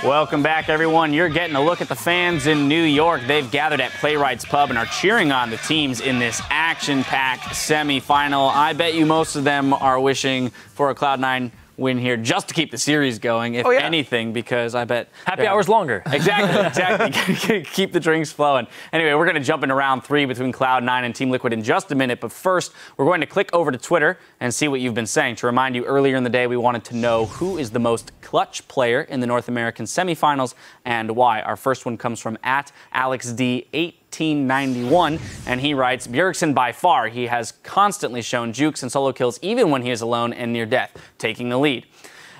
Welcome back, everyone. You're getting a look at the fans in New York. They've gathered at Playwrights Pub and are cheering on the teams in this action-packed semifinal. I bet you most of them are wishing for a Cloud9 win here just to keep the series going, if anything, because I bet... Happy hours longer. Exactly. Keep the drinks flowing. Anyway, we're going to jump into round 3 between Cloud9 and Team Liquid in just a minute, but first, we're going to click over to Twitter and see what you've been saying. To remind you, earlier in the day, we wanted to know who is the most clutch player in the North American semifinals and why. Our first one comes from @AlexD1891, and he writes, Bjergsen by far. He has constantly shown jukes and solo kills even when he is alone and near death, taking the lead.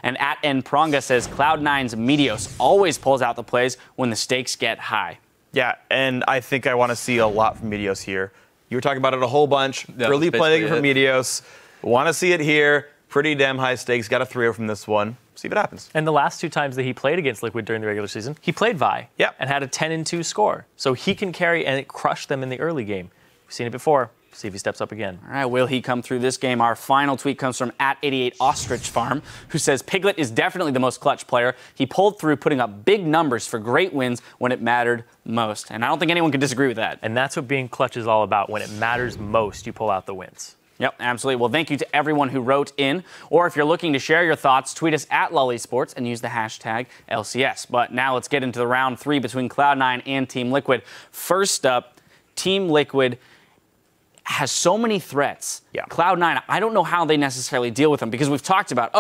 And @NPronga says, Cloud9's Meteos always pulls out the plays when the stakes get high. Yeah, and I think I want to see a lot from Meteos here. You were talking about it a whole bunch. Really playing it for Meteos. Want to see it here. Pretty damn high stakes. Got a 3-0 from this one. See what happens. And the last 2 times that he played against Liquid during the regular season, he played Vi and had a 10-2 score. So he can carry, and it crushed them in the early game. We've seen it before. See if he steps up again. All right, will he come through this game? Our final tweet comes from @88Ostrich who says, Piglet is definitely the most clutch player. He pulled through, putting up big numbers for great wins when it mattered most. And I don't think anyone can disagree with that. And that's what being clutch is all about. When it matters most, you pull out the wins. Yep, absolutely. Well, thank you to everyone who wrote in. Or if you're looking to share your thoughts, tweet us @LullySports and use the hashtag LCS. But now let's get into the round 3 between Cloud9 and Team Liquid. First up, Team Liquid has so many threats. Cloud9, I don't know how they necessarily deal with them, because we've talked about,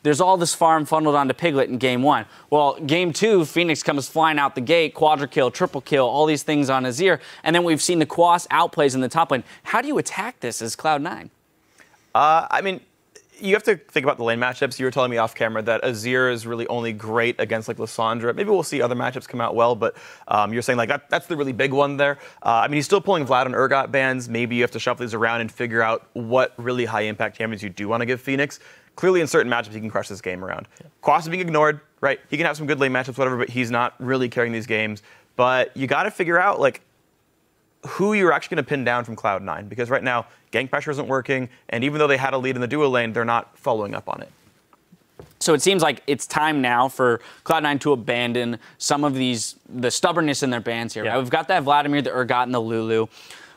there's all this farm funneled onto Piglet in game 1. Well, game 2, Phoenix comes flying out the gate, quadra kill, triple kill, all these things on Azir, and then we've seen the Quas outplays in the top lane. How do you attack this as Cloud9? I mean, you have to think about the lane matchups. You were telling me off camera that Azir is really only great against like Lissandra. Maybe we'll see other matchups come out well, but you're saying like that's the really big one there. I mean, he's still pulling Vlad and Urgot bans. Maybe you have to shuffle these around and figure out what really high impact champions you do want to give Phoenix. Clearly, in certain matchups, he can crush this game around. Quas is being ignored, right? He can have some good lane matchups, whatever, but he's not really carrying these games. But you got to figure out like who you're actually going to pin down from Cloud9, because right now, gank pressure isn't working, and even though they had a lead in the duo lane, they're not following up on it. So it seems like it's time now for Cloud9 to abandon some of the stubbornness in their bans here. Right? We've got that Vladimir, the Urgot, and the Lulu.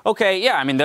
Okay, yeah, I mean,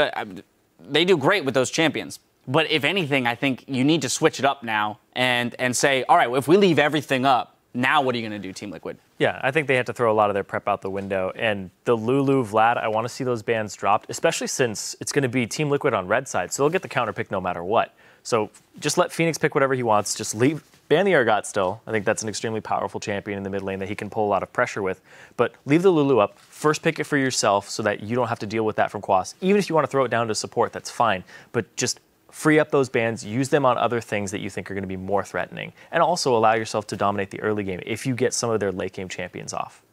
they do great with those champions. But if anything, I think you need to switch it up now and say, all right, well, if we leave everything up, now what are you going to do, Team Liquid? Yeah, I think they have to throw a lot of their prep out the window. And the Lulu, Vlad, I want to see those bans dropped, especially since it's going to be Team Liquid on red side. So they'll get the counter pick no matter what. So just let Phoenix pick whatever he wants. Just ban the Urgot still. I think that's an extremely powerful champion in the mid lane that he can pull a lot of pressure with. But leave the Lulu up. First pick it for yourself so that you don't have to deal with that from Quas. Even if you want to throw it down to support, that's fine. But just free up those bans, use them on other things that you think are going to be more threatening, and also allow yourself to dominate the early game if you get some of their late game champions off.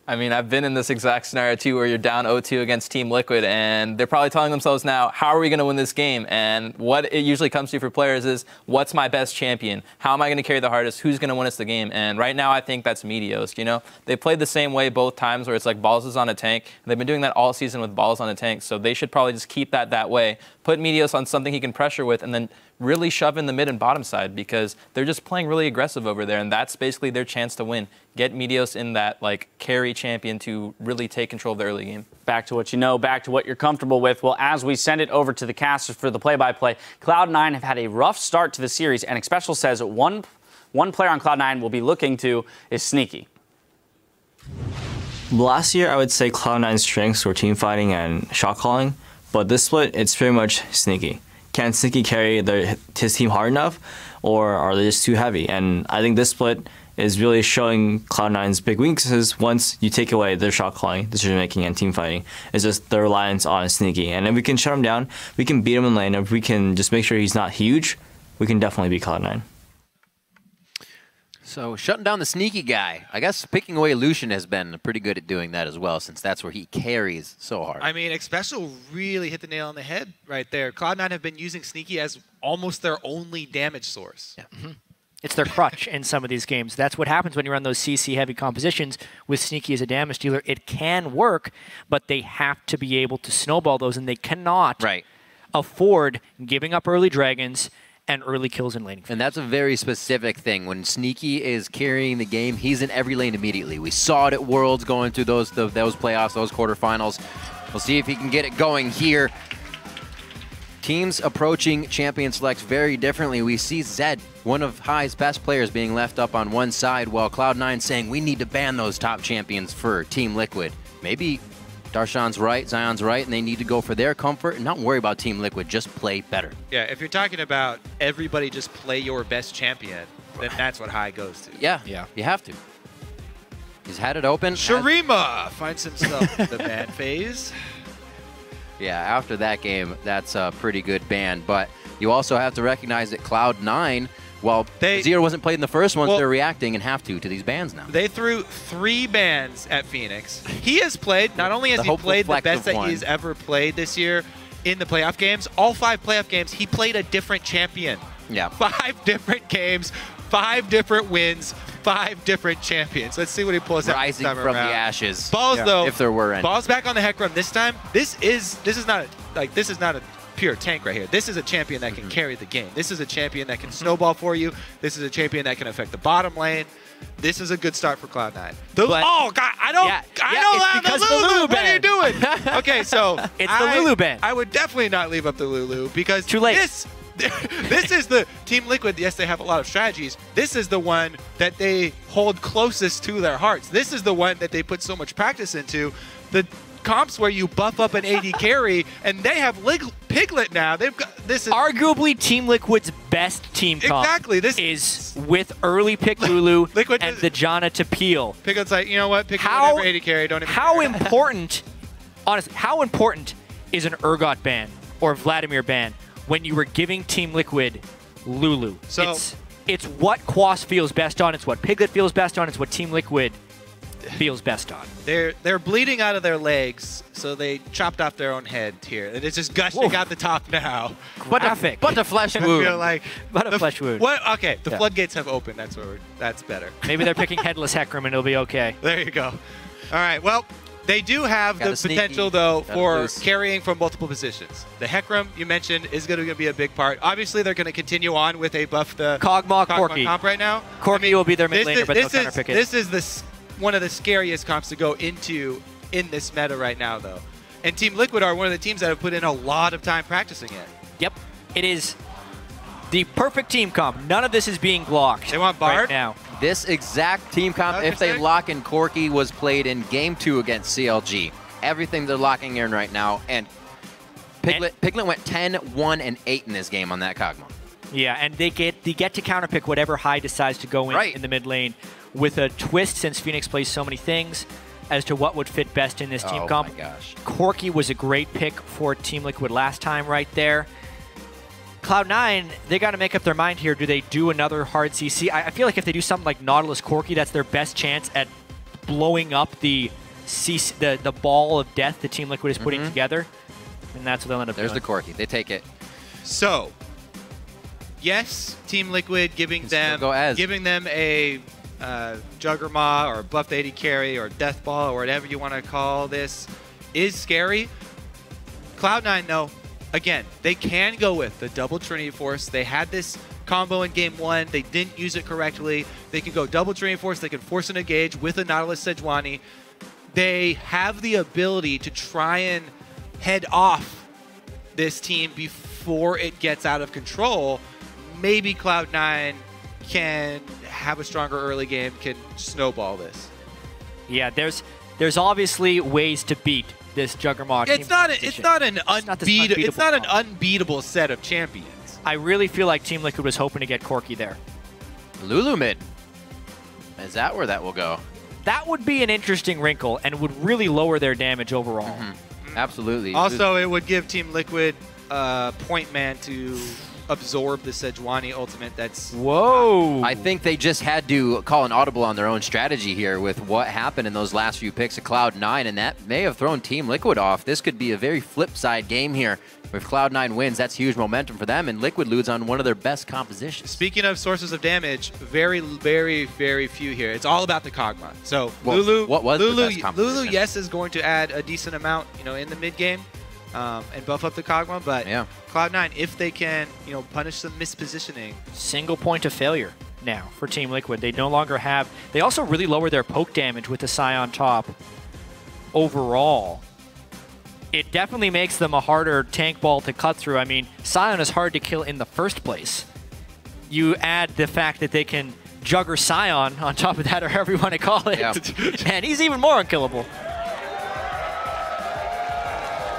I mean, I've been in this exact scenario too, where you're down 0-2 against Team Liquid, and they're probably telling themselves now, how are we going to win this game? And what it usually comes to for players is, what's my best champion? How am I going to carry the hardest? Who's going to win us the game? And right now, I think that's Meteos. You know, they played the same way both times, where it's like Balls is on a tank. And they've been doing that all season with Balls on a tank, so they should probably just keep that way. Put Meteos on something he can pressure with, and then really shove in the mid and bottom side, because they're just playing really aggressive over there, and that's basically their chance to win. Get Meteos in that like carry champion to really take control of the early game. Back to what you know, back to what you're comfortable with. Well, as we send it over to the casters for the play-by-play, Cloud9 have had a rough start to the series, and Xpecial says one player on Cloud9 will be looking to is Sneaky. Last year, I would say Cloud9's strengths were team fighting and shot calling, but this split, it's pretty much Sneaky. Can Sneaky carry his team hard enough, or are they just too heavy? And I think this split is really showing Cloud9's big weaknesses once you take away their shot calling, decision making, and team fighting. It's just their reliance on Sneaky. And if we can shut him down, we can beat him in lane. If we can just make sure he's not huge, we can definitely beat Cloud9. So shutting down the Sneaky guy. I guess picking away Lucian has been pretty good at doing that as well, since that's where he carries so hard. I mean, Xpecial really hit the nail on the head right there. Cloud9 have been using Sneaky as almost their only damage source. Yeah. It's their crutch in some of these games. That's what happens when you run those CC-heavy compositions with Sneaky as a damage dealer. It can work, but they have to be able to snowball those, and they cannot afford giving up early dragons and early kills in laning. And that's a very specific thing. When Sneaky is carrying the game, he's in every lane immediately. We saw it at Worlds going through those playoffs, those quarterfinals. We'll see if he can get it going here. Teams approaching champion selects very differently. We see Zed, one of High's best players, being left up on one side, while Cloud9 saying we need to ban those top champions for Team Liquid. Maybe Darshan's right, Zion's right, and they need to go for their comfort and not worry about Team Liquid, just play better. Yeah, if you're talking about everybody just play your best champion, then that's what High goes to. Yeah, you have to. He's had it open. Shurima finds himself in the ban phase. Yeah, after that game, that's a pretty good ban. But you also have to recognize that Cloud9, while Zero wasn't played in the first one, they're reacting and have to these bans now. They threw 3 bans at Phoenix. He has played, not only has he played the best that he's ever played this year in the playoff games, all 5 playoff games, he played a different champion. Yeah. 5 different games, 5 different wins, 5 different champions. Let's see what he pulls out. Rising from the ashes. Balls though, if there were any. Balls back on the Heck Run this time. This is not a pure tank right here. This is a champion that can carry the game. This is a champion that can snowball for you. This is a champion that can affect the bottom lane. This is a good start for Cloud9. Oh God, I don't because the Lulu. ban. What are you doing? Okay, so it's the Lulu ban. I would definitely not leave up the Lulu because too late. This is the Team Liquid. Yes, they have a lot of strategies. This is the one that they hold closest to their hearts. This is the one that they put so much practice into. The comps where you buff up an AD carry, and they have Piglet now. They've got this is arguably Team Liquid's best team comp. Exactly. This is with early pick Lulu and the Janna to peel. Piglet's like, you know what? Pick whatever AD carry. Don't even. How important? Honestly, how important is an Urgot ban or Vladimir ban when you were giving Team Liquid Lulu? So it's what Quas feels best on. It's what Piglet feels best on. It's what Team Liquid feels best on. They're bleeding out of their legs, so they chopped off their own head here. And it's just gushing out the top now. Graphic. But a flesh wound. I feel like but a flesh wound. What? Okay, the floodgates have opened. That's better. Maybe they're picking Headless Heckram and it'll be okay. There you go. All right. Well, they do have the potential, though, for carrying from multiple positions. The Heckram, you mentioned, is going to be a big part. Obviously, they're going to continue on with a buff the Kog'Maw Corki comp right now. Corki will be their mid laner, but they'll counter pick it. This is one of the scariest comps to go into in this meta right now, though. And Team Liquid are one of the teams that have put in a lot of time practicing it. Yep. It is the perfect team comp. None of this is being blocked. They want Bard right now. This exact team comp, if they lock in Corki, was played in Game 2 against CLG. Everything they're locking in right now, and Piglet went 10, 1, and 8 in this game on that Kog'Maw. Yeah, and they get to counterpick whatever High decides to go in the mid lane with a twist, since Phoenix plays so many things, as to what would fit best in this team comp. Oh my gosh. Corki was a great pick for Team Liquid last time right there. Cloud9, they got to make up their mind here. Do they do another hard CC? I feel like if they do something like Nautilus Corki, that's their best chance at blowing up the ball of death the Team Liquid is putting together. And that's what they'll end up doing. There's the Corki. They take it. So, yes, Team Liquid giving them a Juggernaut or buffed AD carry or Death Ball or whatever you want to call this is scary. Cloud9, though, again, they can go with the double Trinity Force. They had this combo in Game 1. They didn't use it correctly. They can go double Trinity Force. They can force an engage with a Nautilus Sejuani. They have the ability to try and head off this team before it gets out of control. Maybe Cloud9 can have a stronger early game, can snowball this. Yeah, there's obviously ways to beat this Juggernaut. It's not an unbeatable set of champions. I really feel like Team Liquid was hoping to get Corki there. Lulu mid. Is that where that will go? That would be an interesting wrinkle and would really lower their damage overall. Absolutely. Also, it would give Team Liquid point man to absorb the Sejuani ultimate. That's I think they just had to call an audible on their own strategy here with what happened in those last few picks of Cloud9, and that may have thrown Team Liquid off. This could be a very flip side game here. If Cloud9 wins, that's huge momentum for them, and Liquid loses on one of their best compositions. Speaking of sources of damage, very, very, very few here. It's all about the Kog'Maw. So Lulu, what was the best composition? Lulu, yes, is going to add a decent amount, in the mid game. and buff up the Kog'Maw, but yeah. Cloud9, if they can, punish some mispositioning. Single point of failure now for Team Liquid. They no longer have... They also really lower their poke damage with the Psy on top overall. It definitely makes them a harder tank ball to cut through. I mean, Sion is hard to kill in the first place. You add the fact that they can jugger Sion on top of that, or however you want to call it, and he's even more unkillable.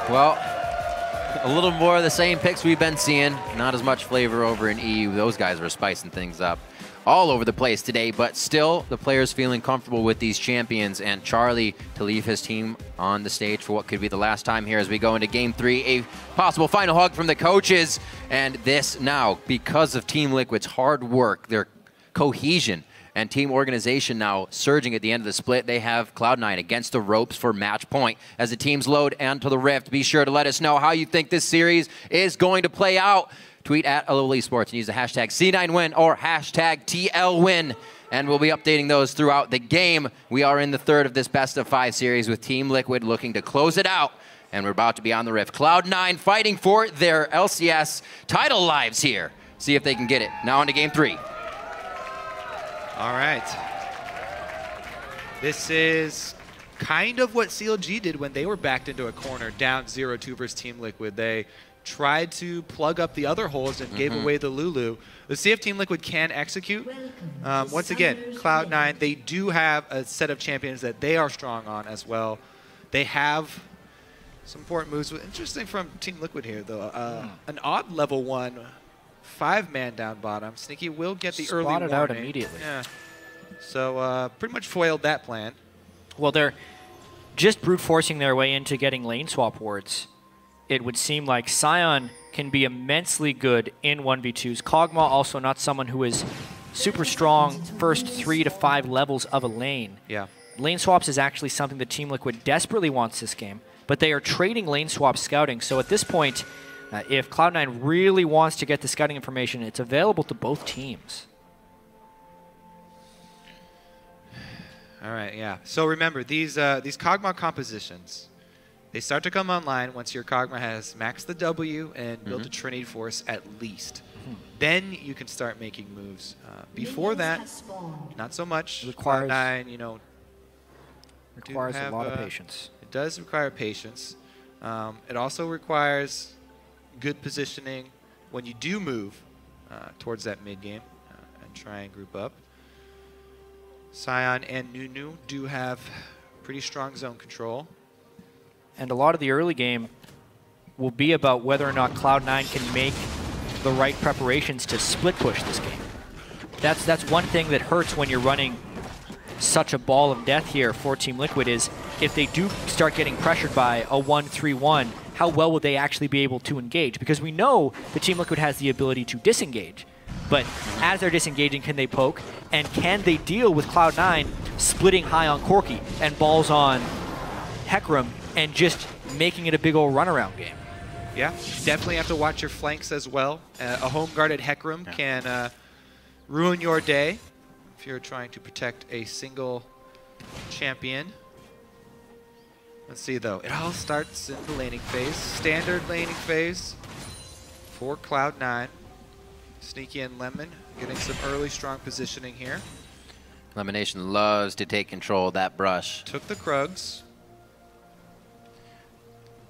Well, a little more of the same picks we've been seeing. Not as much flavor over in EU. Those guys were spicing things up all over the place today, but still the players feeling comfortable with these champions, and Charlie to leave his team on the stage for what could be the last time here as we go into Game 3. A possible final hug from the coaches, and this now, because of Team Liquid's hard work, their cohesion, and team organization now surging at the end of the split. They have Cloud9 against the ropes for match point. As the teams load onto the Rift, be sure to let us know how you think this series is going to play out. Tweet at LOL Esports and use the hashtag C9win or hashtag TLWin. And we'll be updating those throughout the game. We are in the third of this best-of-5 series with Team Liquid looking to close it out. And we're about to be on the Rift. Cloud9 fighting for their LCS title lives here. See if they can get it. Now on to Game 3. All right. This is kind of what CLG did when they were backed into a corner, down 0-2 versus Team Liquid. They tried to plug up the other holes and gave away the Lulu. Let's see if Team Liquid can execute. Once again, Cloud9, they do have a set of champions that they are strong on as well. They have some important moves. Interesting from Team Liquid here, though. An odd level 1. 5-man down bottom. Sneaky will get the early warning. Spotted out immediately. Yeah. So pretty much foiled that plan. Well, they're just brute forcing their way into getting lane swap wards. It would seem like Sion can be immensely good in 1v2s. Kog'Maw also not someone who is super strong first 3 to 5 levels of a lane. Yeah. Lane swaps is actually something that Team Liquid desperately wants this game, but they are trading lane swap scouting. So at this point, if Cloud9 really wants to get the scouting information, it's available to both teams. All right, yeah. So remember, these Kog'Maw compositions, they start to come online once your Kog'Maw has maxed the W and built a Trinity Force at least. Then you can start making moves. Before that, not so much. Requires, Cloud9, requires a lot of patience. It does require patience. It also requires good positioning when you do move towards that mid game and try and group up. Sion and Nunu do have pretty strong zone control. And a lot of the early game will be about whether or not Cloud9 can make the right preparations to split push this game. That's one thing that hurts when you're running such a ball of death here for Team Liquid, is if they do start getting pressured by a 1-3-1, how well will they actually be able to engage? Because we know the Team Liquid has the ability to disengage. But as they're disengaging, can they poke? And can they deal with Cloud9 splitting high on Corki and balls on Hecarim and just making it a big old runaround game? Yeah, definitely have to watch your flanks as well. A home-guarded Hecarim can ruin your day if you're trying to protect a single champion. Let's see, though. It all starts in the laning phase. Standard laning phase for Cloud9. Sneaky and Lemon getting some early strong positioning here. Lemonation loves to take control of that brush. Took the Krugs.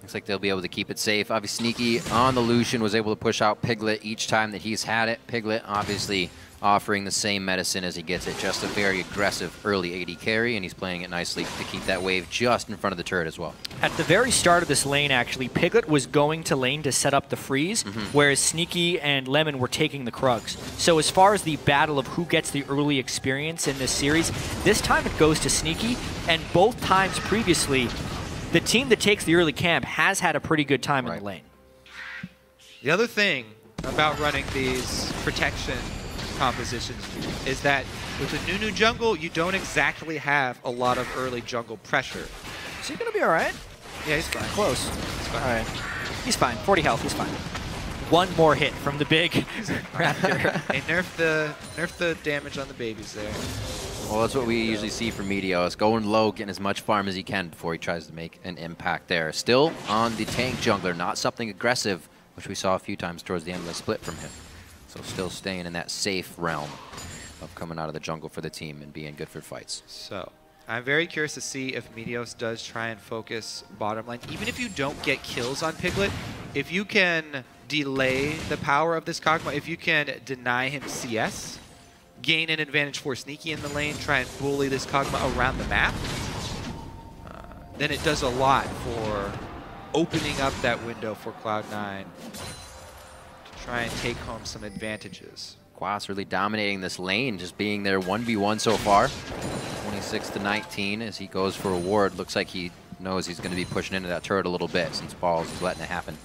Looks like they'll be able to keep it safe. Obviously, Sneaky on the Lucian was able to push out Piglet each time that he's had it. Piglet obviously offering the same medicine as he gets it. Just a very aggressive early AD carry, and he's playing it nicely to keep that wave just in front of the turret as well. At the very start of this lane, actually, Piglet was going to lane to set up the freeze, whereas Sneaky and Lemon were taking the Krugs. So as far as the battle of who gets the early experience in this series, this time it goes to Sneaky, and both times previously, the team that takes the early camp has had a pretty good time in the lane. The other thing about running these protection compositions is that with the Nunu jungle, you don't exactly have a lot of early jungle pressure. Is he going to be all right? Yeah, he's fine. Close. He's fine. All right. He's fine. 40 health. He's fine. One more hit from the big Raptor. They nerf the damage on the babies there. Well, that's what we usually see from Meteos. Going low, getting as much farm as he can before he tries to make an impact there. Still on the tank jungler, not something aggressive, which we saw a few times towards the end of the split from him. So still staying in that safe realm of coming out of the jungle for the team and being good for fights. So I'm very curious to see if Meteos does try and focus bottom lane. Even if you don't get kills on Piglet, if you can delay the power of this Kog'Maw, if you can deny him CS, gain an advantage for Sneaky in the lane, try and bully this Kog'Maw around the map, then it does a lot for opening up that window for Cloud9 to try and take home some advantages. Quas really dominating this lane, just being there 1v1 so far. 26-19 as he goes for a ward. Looks like he knows he's going to be pushing into that turret a little bit since Balls is letting it happen.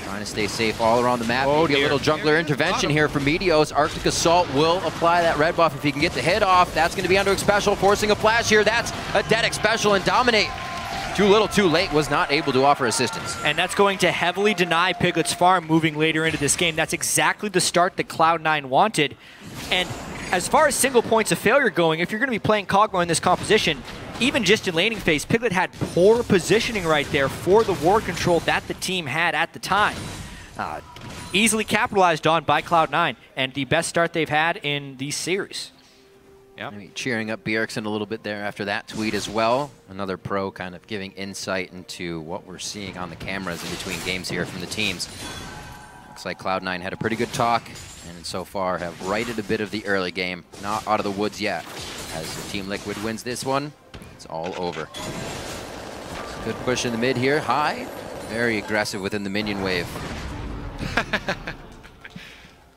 Trying to stay safe all around the map. Maybe a little jungler intervention here for Meteos. Arctic Assault will apply that red buff if he can get the hit off. That's going to be under special, forcing a flash here. That's a Dedic special, and Dominate, too little too late, was not able to offer assistance. And that's going to heavily deny Piglet's farm moving later into this game. That's exactly the start that Cloud9 wanted. And as far as single points of failure going, if you're going to be playing Kog'Maw in this composition, even just in laning phase, Piglet had poor positioning right there for the ward control that the team had at the time. Easily capitalized on by Cloud9, and the best start they've had in the series. Yep. Maybe cheering up Bjergsen a little bit there after that tweet as well. Another pro kind of giving insight into what we're seeing on the cameras in between games here from the teams. Looks like Cloud9 had a pretty good talk, and so far have righted a bit of the early game. Not out of the woods yet. As Team Liquid wins this one, it's all over. Good push in the mid here, high. Very aggressive within the minion wave.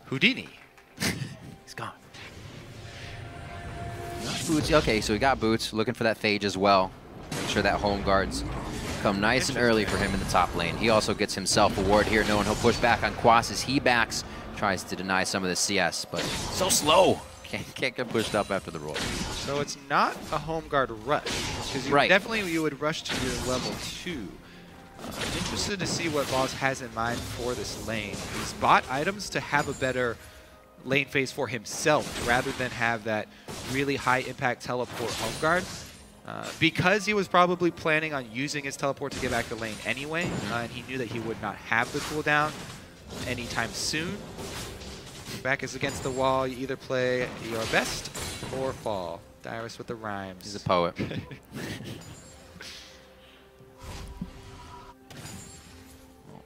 Houdini. He's gone. Boots. Okay, so we got Boots looking for that Phage as well. Make sure that home guards come nice and early for him in the top lane. He also gets himself a ward here, knowing he'll push back on Quas as he backs, tries to deny some of the CS, but so slow. Can't get pushed up after the roll. So it's not a home guard rush, because definitely you would rush to your level 2. I'm interested to see what Boss has in mind for this lane. He's bought items to have a better lane phase for himself rather than have that really high impact teleport home guard. Because he was probably planning on using his teleport to get back to lane anyway, and he knew that he would not have the cooldown anytime soon. Your back is against the wall. You either play your best or fall. Dyrus with the rhymes. He's a poet.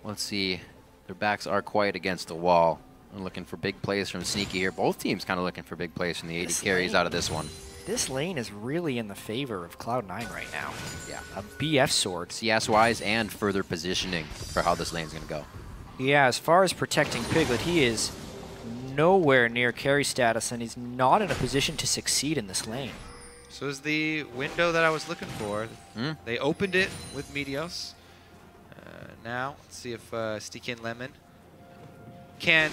Let's see. Their backs are quite against the wall. I'm looking for big plays from Sneaky here. Both teams kind of looking for big plays from the 80 carries out of this one. This lane is really in the favor of Cloud9 right now. Yeah. A BF sword. CS-wise and further positioning for how this lane's going to go. Yeah, as far as protecting Piglet, he is nowhere near carry status, and he's not in a position to succeed in this lane. So is the window that I was looking for. They opened it with Meteos. Now, let's see if Sticky and Lemon can...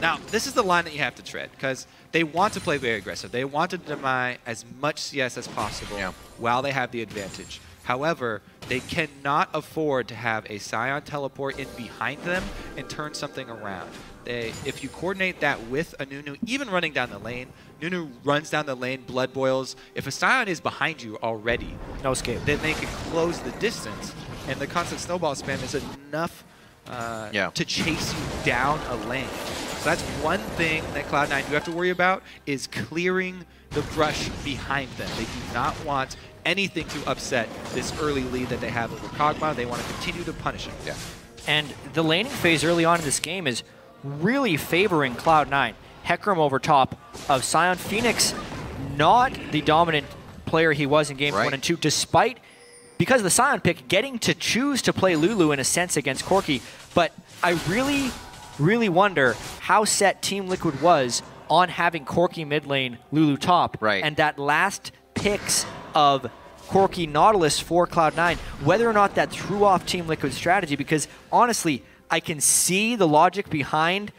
Now, this is the line that you have to tread, because they want to play very aggressive. They want to deny as much CS as possible while they have the advantage. However, they cannot afford to have a Scion teleport in behind them and turn something around. If you coordinate that with a Nunu, even running down the lane, Nunu runs down the lane, blood boils. If a Scion is behind you already, no escape, then they can close the distance, and the constant snowball spam is enough to chase you down a lane. So that's one thing that Cloud9 do have to worry about, is clearing the brush behind them. They do not want anything to upset this early lead that they have over Kog'Maw. They want to continue to punish him. Yeah. And the laning phase early on in this game is really favoring Cloud9. Hecarim over top of Scion. Phoenix, not the dominant player he was in games 1 and 2, despite, because of the Scion pick, getting to choose to play Lulu in a sense against Corki. But I really wonder how set Team Liquid was on having Corki mid lane, Lulu top, and that last picks of Corki Nautilus for Cloud9, whether or not that threw off Team Liquid's strategy, because honestly, I can see the logic behind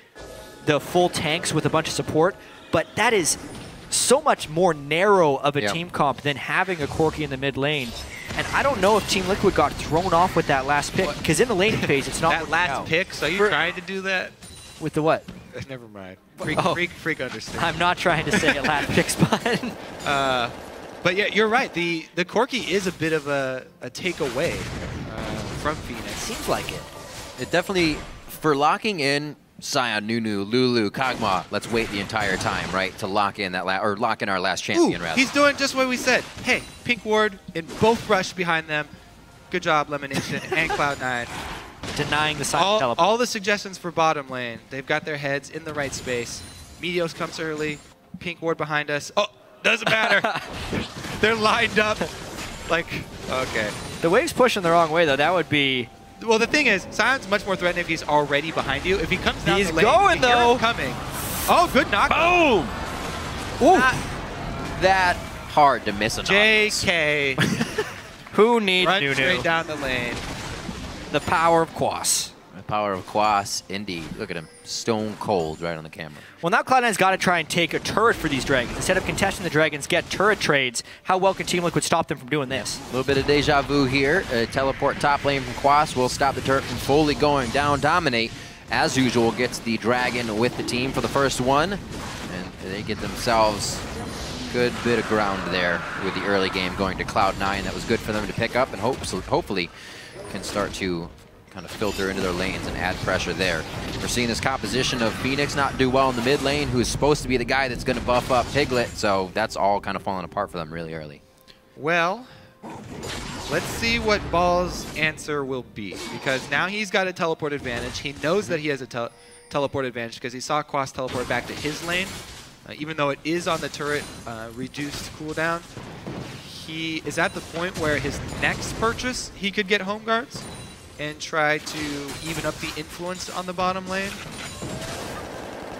the full tanks with a bunch of support, but that is so much more narrow of a team comp than having a Corki in the mid lane. And I don't know if Team Liquid got thrown off with that last pick, because in the laning phase, it's not that last pick. So you trying to do that? With the what? Never mind. Oh. Freak understand. I'm not trying to say it last pick spot. But yeah, you're right. The Corki is a bit of a takeaway from Phoenix. Seems like it. It definitely, for locking in Sion, Nunu, Lulu, Kog'Maw, let's wait the entire time, right, to lock in that or lock in our last champion, rather. He's doing just what we said. Hey, Pink Ward in both rush behind them. Good job, Lemonation and Cloud9. Denying the Sion teleport. All the suggestions for bottom lane. They've got their heads in the right space. Meteos comes early. Pink Ward behind us. Oh, doesn't matter. They're lined up. Like, okay. The wave's pushing the wrong way, though. That would be... Well, the thing is, Sion's much more threatening if he's already behind you. If he comes down He's the lane, going, you hear though. him coming. Oh, good knock. Boom! Not that hard to miss a JK. Who needs Run Nunu? straight down the lane. The power of Quas. The power of Quas, indeed. Look at him, stone cold right on the camera. Well, now Cloud9's got to try and take a turret for these Dragons. Instead of contesting the Dragons, get turret trades. How well can Team Liquid stop them from doing this? A little bit of deja vu here. Teleport top lane from Quas will stop the turret from fully going down. Dominate, as usual, gets the Dragon with the team for the first one. And they get themselves a good bit of ground there with the early game going to Cloud9. That was good for them to pick up and hopefully can start to kind of filter into their lanes and add pressure there. We're seeing this composition of Phoenix not do well in the mid lane, who is supposed to be the guy that's going to buff up Piglet, so that's all kind of falling apart for them really early. Well, let's see what Ball's answer will be, because now he's got a teleport advantage. He knows that he has a teleport advantage because he saw Quas teleport back to his lane. Even though it is on the turret reduced cooldown, he is at the point where his next purchase, he could get home guards and try to even up the influence on the bottom lane.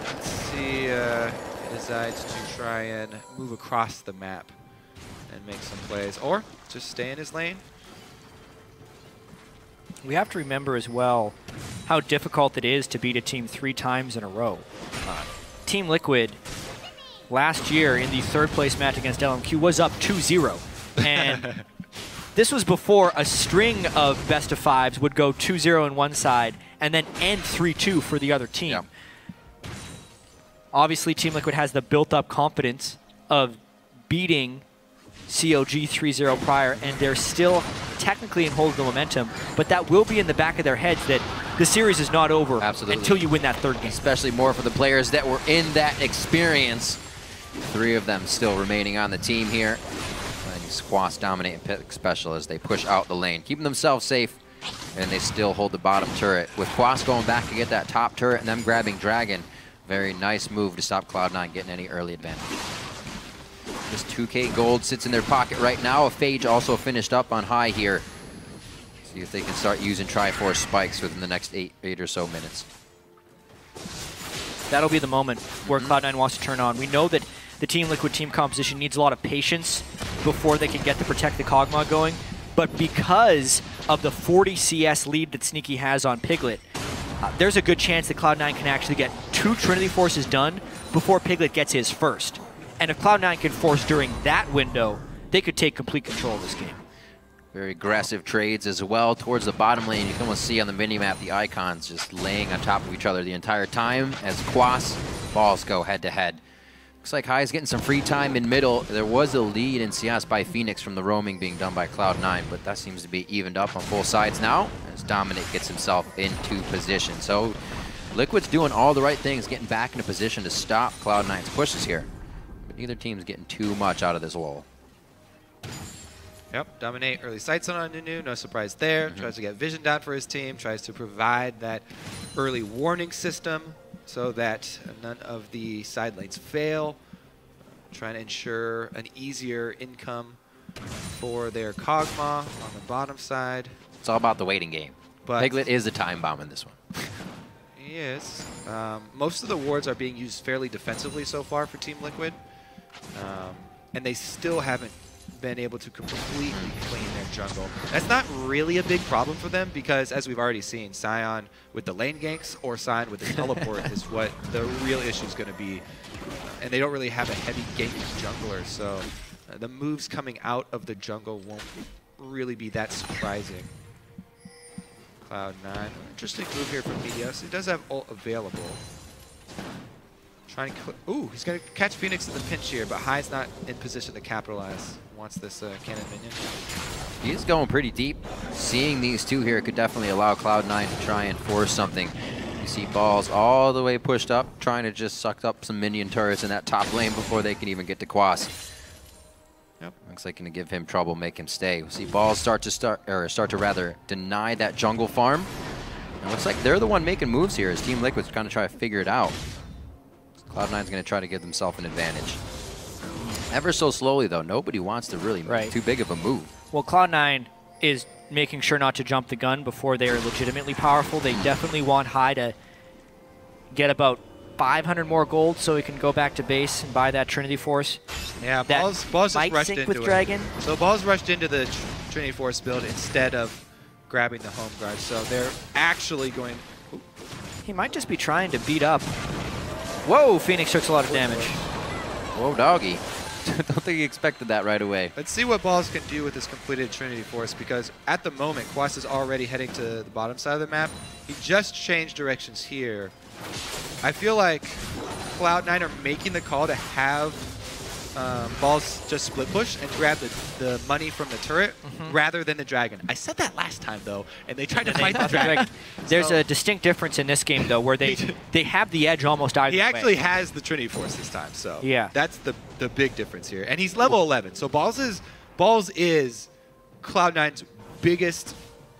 Let's see, he decides to try and move across the map and make some plays, or just stay in his lane. We have to remember as well how difficult it is to beat a team 3 times in a row. Team Liquid last year in the 3rd place match against LMQ was up 2-0. And this was before a string of best of 5s would go 2-0 on one side and then end 3-2 for the other team. Yeah. Obviously, Team Liquid has the built-up confidence of beating COG 3-0 prior, and they're still technically in hold of the momentum, but that will be in the back of their heads that the series is not over until you win that 3rd game. Especially more for the players that were in that experience. 3 of them still remaining on the team here. Quas dominate and pick special as they push out the lane, keeping themselves safe, and they still hold the bottom turret. With Quas going back to get that top turret and them grabbing Dragon, very nice move to stop Cloud9 getting any early advantage. This 2K gold sits in their pocket right now. A Phage also finished up on high here. See if they can start using Triforce spikes within the next 8 or so minutes. That'll be the moment where Cloud9 wants to turn on. We know that the Team Liquid team composition needs a lot of patience before they can get the Protect the Kog'Maw going. But because of the 40 CS lead that Sneaky has on Piglet, there's a good chance that Cloud9 can actually get 2 Trinity Forces done before Piglet gets his first. And if Cloud9 can force during that window, they could take complete control of this game. Very aggressive trades as well towards the bottom lane. You can almost see on the minimap the icons just laying on top of each other the entire time as Quas balls go head-to-head. Looks like Hai's getting some free time in middle. There was a lead in CS by Phoenix from the roaming being done by Cloud9, but that seems to be evened up on both sides now as Dominate gets himself into position. So Liquid's doing all the right things, getting back into position to stop Cloud9's pushes here. But neither team's getting too much out of this lull. Yep, Dominate early sights on Nunu, no surprise there. Tries to get vision down for his team, tries to provide that early warning system so that none of the side lanes fail. Trying to ensure an easier income for their Kog'Maw on the bottom side. It's all about the waiting game. But Piglet is the time bomb in this one. He is. Most of the wards are being used fairly defensively so far for Team Liquid. And they still haven't been able to completely clean their jungle. That's not really a big problem for them because, as we've already seen, Sion with the lane ganks or Sion with the teleport is what the real issue is going to be. And they don't really have a heavy ganking jungler, so the moves coming out of the jungle won't really be that surprising. Cloud9. Interesting move here from Meteos. He does have ult available. Trying to, ooh, he's going to catch Phoenix in the pinch here, but High's not in position to capitalize. Wants this cannon minion. He is going pretty deep. Seeing these two here could definitely allow Cloud9 to try and force something. You see Balls all the way pushed up, trying to just suck up some minion turrets in that top lane before they can even get to Quas. Yep. Looks like going to give him trouble, make him stay. We'll see Balls start to rather deny that jungle farm. And it looks like they're the one making moves here as Team Liquid's kind of trying to figure it out. Cloud9's going to try to give themselves an advantage. Ever so slowly, though. Nobody wants to really make too big of a move. Well, Cloud9 is making sure not to jump the gun before they are legitimately powerful. They definitely want High to get about 500 more gold so he can go back to base and buy that Trinity Force. Yeah, that Balls just might rushed sync into with it. Dragon. So Balls rushed into the Trinity Force build instead of grabbing the home guard. So they're actually going... Ooh. He might just be trying to beat up. Whoa, Phoenix took a lot of damage. Whoa, doggy. Don't think he expected that right away. Let's see what Balls can do with this completed Trinity Force, because at the moment, Quas is already heading to the bottom side of the map. He just changed directions here. I feel like Cloud9 are making the call to have Balls just split push and grab the money from the turret rather than the dragon. I said that last time, though, and they tried to fight the dragon. There's a distinct difference in this game, though, where they have the edge almost either way. He actually has the Trinity Force this time, so yeah, that's the big difference here. And he's level 11, so Balls is Cloud9's biggest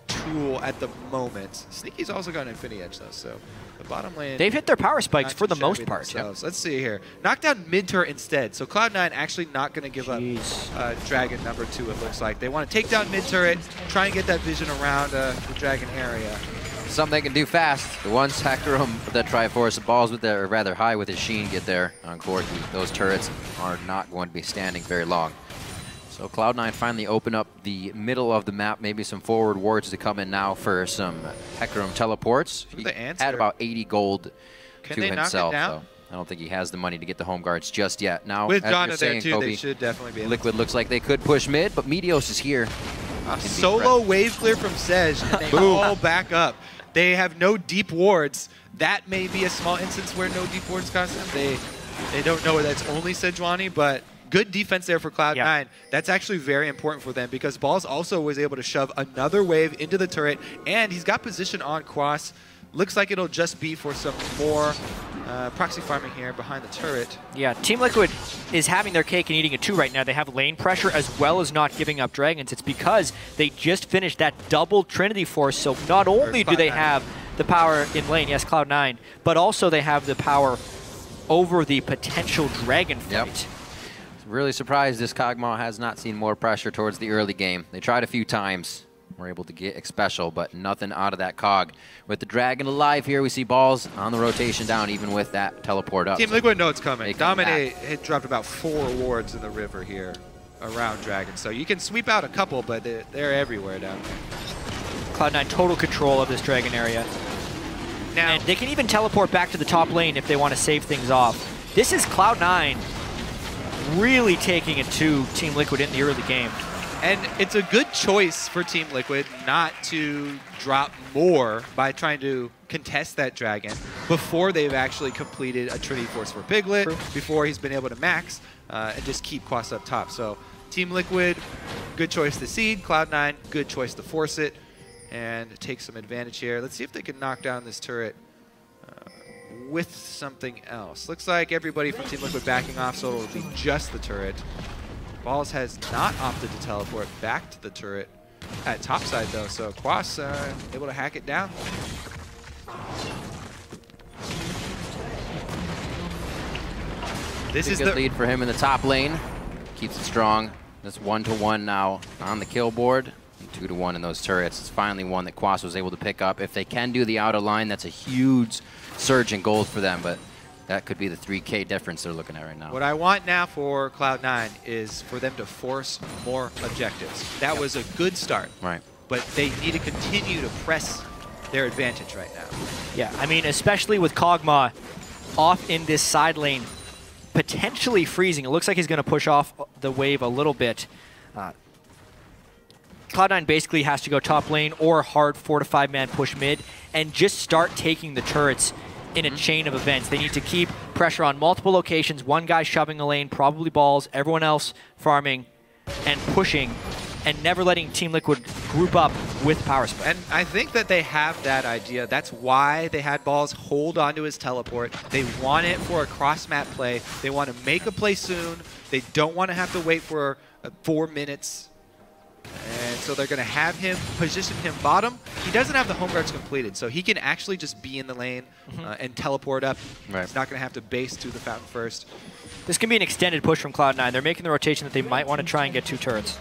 tool at the moment. Sneaky's also got an Infinity Edge, though, so the bottom lane... They've hit their power spikes for the most part. Yep. Let's see here. Knock down mid turret instead. So Cloud9 actually not going to give up Dragon number 2, it looks like. They want to take down mid turret, try and get that vision around the Dragon area. Something they can do fast. The ones Hecarim that Triforce Balls with their rather High with his Sheen get there on Corki. Those turrets are not going to be standing very long. So Cloud9 finally open up the middle of the map, maybe some forward wards to come in now for some Hecarim teleports. He had about 80 gold to himself, though. I don't think he has the money to get the home guards just yet. Now, with as Jana you're there saying, too, Kobe, they should definitely be able Liquid looks like they could push mid, but Meteos is here. Solo wave clear from Sej, and they all back up. They have no deep wards. That may be a small instance where no deep wards cost them. They don't know that's only Sejuani, but good defense there for Cloud9. Yeah. That's actually very important for them because Balls also was able to shove another wave into the turret, and he's got position on Quas. Looks like it'll just be for some more proxy farming here behind the turret. Yeah, Team Liquid is having their cake and eating it too right now. They have lane pressure as well as not giving up dragons. It's because they just finished that double Trinity Force, so not only do they have the power in lane, yes, Cloud9, but also they have the power over the potential dragon fight. Yep. Really surprised this Kog'Maw has not seen more pressure towards the early game. They tried a few times. Were able to get special, but nothing out of that Cog. With the dragon alive here, we see Balls on the rotation down, even with that teleport up. Team Liquid know it's coming. Dominate had dropped about 4 wards in the river here around Dragon. So you can sweep out a couple, but they're everywhere down there. Cloud9 total control of this Dragon area. Now, and they can even teleport back to the top lane if they want to save things off. This is Cloud9 really taking it to Team Liquid in the early game. And it's a good choice for Team Liquid not to drop more by trying to contest that dragon before they've actually completed a Trinity Force for Piglet, before he's been able to max and just keep Quas up top. So Team Liquid, good choice to seed. Cloud9, good choice to force it and take some advantage here. Let's see if they can knock down this turret with something else. Looks like everybody from Team Liquid backing off, so it'll be just the turret. Balls has not opted to teleport back to the turret at topside, though, so Quas able to hack it down. This is a good lead for him in the top lane. Keeps it strong. That's 1-1 now on the kill board. 2-1 in those turrets. It's finally one that Quas was able to pick up. If they can do the outer line, that's a huge surge in gold for them, but that could be the 3K difference they're looking at right now. What I want now for Cloud9 is for them to force more objectives. That was a good start. Right. But they need to continue to press their advantage right now. Yeah, I mean, especially with Kog'Maw off in this side lane, potentially freezing. It looks like he's going to push off the wave a little bit. Cloud9 basically has to go top lane or hard 4 to 5 man push mid and just start taking the turrets in a chain of events. They need to keep pressure on multiple locations, one guy shoving a lane, probably balls, everyone else farming and pushing, and never letting Team Liquid group up with power spike. And I think that they have that idea. That's why they had balls hold onto his teleport. They want it for a cross-map play. They want to make a play soon. They don't want to have to wait for 4 minutes. And so they're going to have him, position him bottom. He doesn't have the home guards completed, so he can actually just be in the lane and teleport up. Right. He's not going to have to base to the fountain first. This can be an extended push from Cloud9. They're making the rotation that they might want to try and get 2 turrets.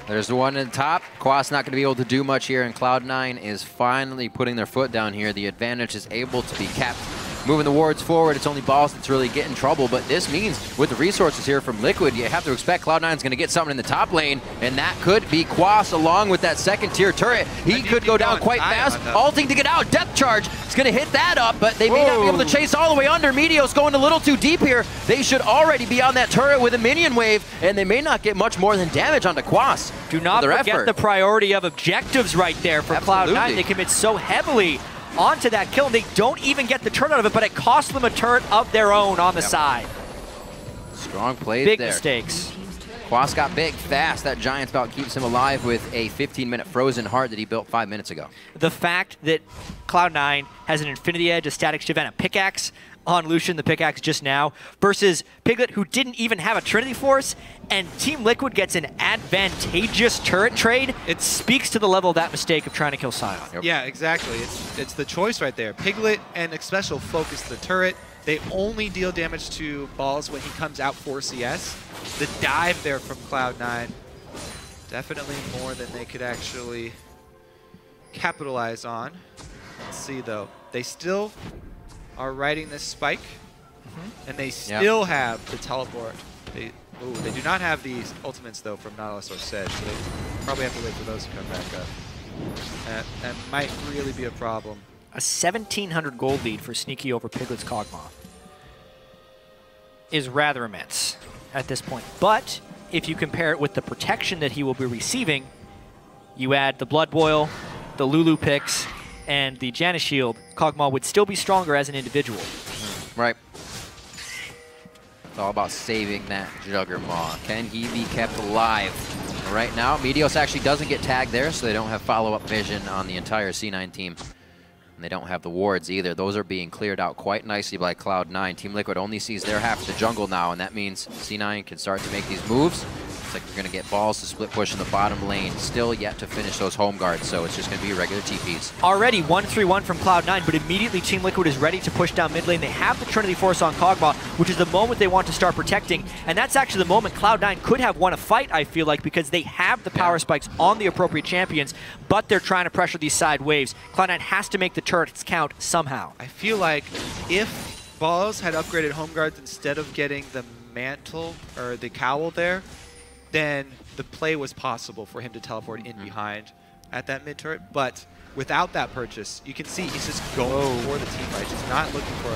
There's the one in the top. Quas not going to be able to do much here, and Cloud9 is finally putting their foot down here. The advantage is able to be kept. Moving the wards forward, it's only Balls that's really getting trouble, but this means with the resources here from Liquid, you have to expect Cloud9 is going to get something in the top lane, and that could be Quas along with that second-tier turret. He could go down quite fast, ulting to get out. Depth charge is going to hit that up, but they may not be able to chase all the way under. Meteos going a little too deep here. They should already be on that turret with a minion wave, and they may not get much more than damage onto Quas. Do not forget the priority of objectives right there for Cloud9. They commit so heavily onto that kill, and they don't even get the turn out of it, but it costs them a turret of their own on the side. Strong play there. Big there. mistakes. Quas got big fast. That Giant Spout keeps him alive with a 15-minute frozen heart that he built 5 minutes ago. The fact that Cloud9 has an Infinity Edge, a Static Shiv, and a pickaxe on Lucian, the pickaxe just now, versus Piglet, who didn't even have a Trinity Force, and Team Liquid gets an advantageous turret trade. It speaks to the level of that mistake of trying to kill Sion. Yeah, exactly. It's the choice right there. Piglet and Xpecial focus the turret. They only deal damage to Balls when he comes out for CS. The dive there from Cloud9, definitely more than they could actually capitalize on. Let's see, though. They still are riding this spike, and they still have the teleport. They do not have these ultimates, though, from Nautilus or Sedge, so they probably have to wait for those to come back up. That might really be a problem. A 1,700 gold lead for Sneaky over Piglet's Kog'Maw is rather immense at this point. But if you compare it with the protection that he will be receiving, you add the Blood Boil, the Lulu picks, and the Janus Shield, Kog'Maw would still be stronger as an individual. Right. It's all about saving that Juggermaw. Can he be kept alive? Right now, Meteos actually doesn't get tagged there, so they don't have follow-up vision on the entire C9 team. And they don't have the wards either. Those are being cleared out quite nicely by Cloud9. Team Liquid only sees their half of the jungle now, and that means C9 can start to make these moves. Looks like they're going to get Balls to split push in the bottom lane. Still yet to finish those home guards, so it's just going to be regular TPs. Already 1-3-1 from Cloud9, but immediately Team Liquid is ready to push down mid lane. They have the Trinity Force on Kog'Maw, which is the moment they want to start protecting, and that's actually the moment Cloud9 could have won a fight, I feel like, because they have the power spikes on the appropriate champions, but they're trying to pressure these side waves. Cloud9 has to make the turrets count somehow. I feel like if Balls had upgraded home guards instead of getting the mantle or the cowl there, then the play was possible for him to teleport in behind at that mid turret. But without that purchase, you can see he's just going for the team fight. He's not looking for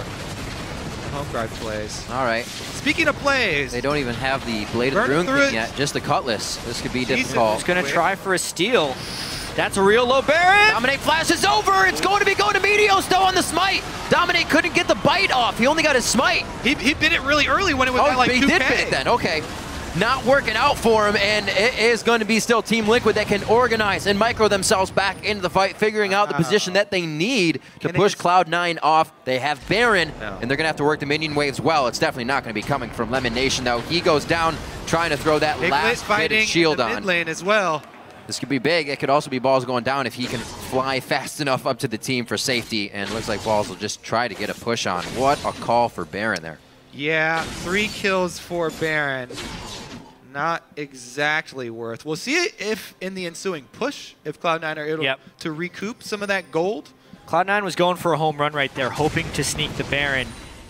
home guard plays. All right. Speaking of plays, they don't even have the Blade of the Rune King yet, just the Cutlass. This could be difficult. He's going to try for a steal. That's a real low Baron. Dominate flash is over. It's going to be going to Meteos though on the smite. Dominate couldn't get the bite off. He only got his smite. He bit it really early when it was at like 2K. He did bit it then. Okay. Not working out for him, and it is going to be still Team Liquid that can organize and micro themselves back into the fight, figuring out the position that they need to push Cloud9 off. They have Baron, and they're going to have to work the minion waves well. It's definitely not going to be coming from Lemon Nation, though. He goes down trying to throw that last bit of shield on. Mid lane as well. This could be big. It could also be Balls going down if he can fly fast enough up to the team for safety, and it looks like Balls will just try to get a push on. What a call for Baron there. Yeah, 3 kills for Baron. Not exactly worth. We'll see if in the ensuing push, if Cloud9 are able to recoup some of that gold. Cloud9 was going for a home run right there, hoping to sneak the Baron.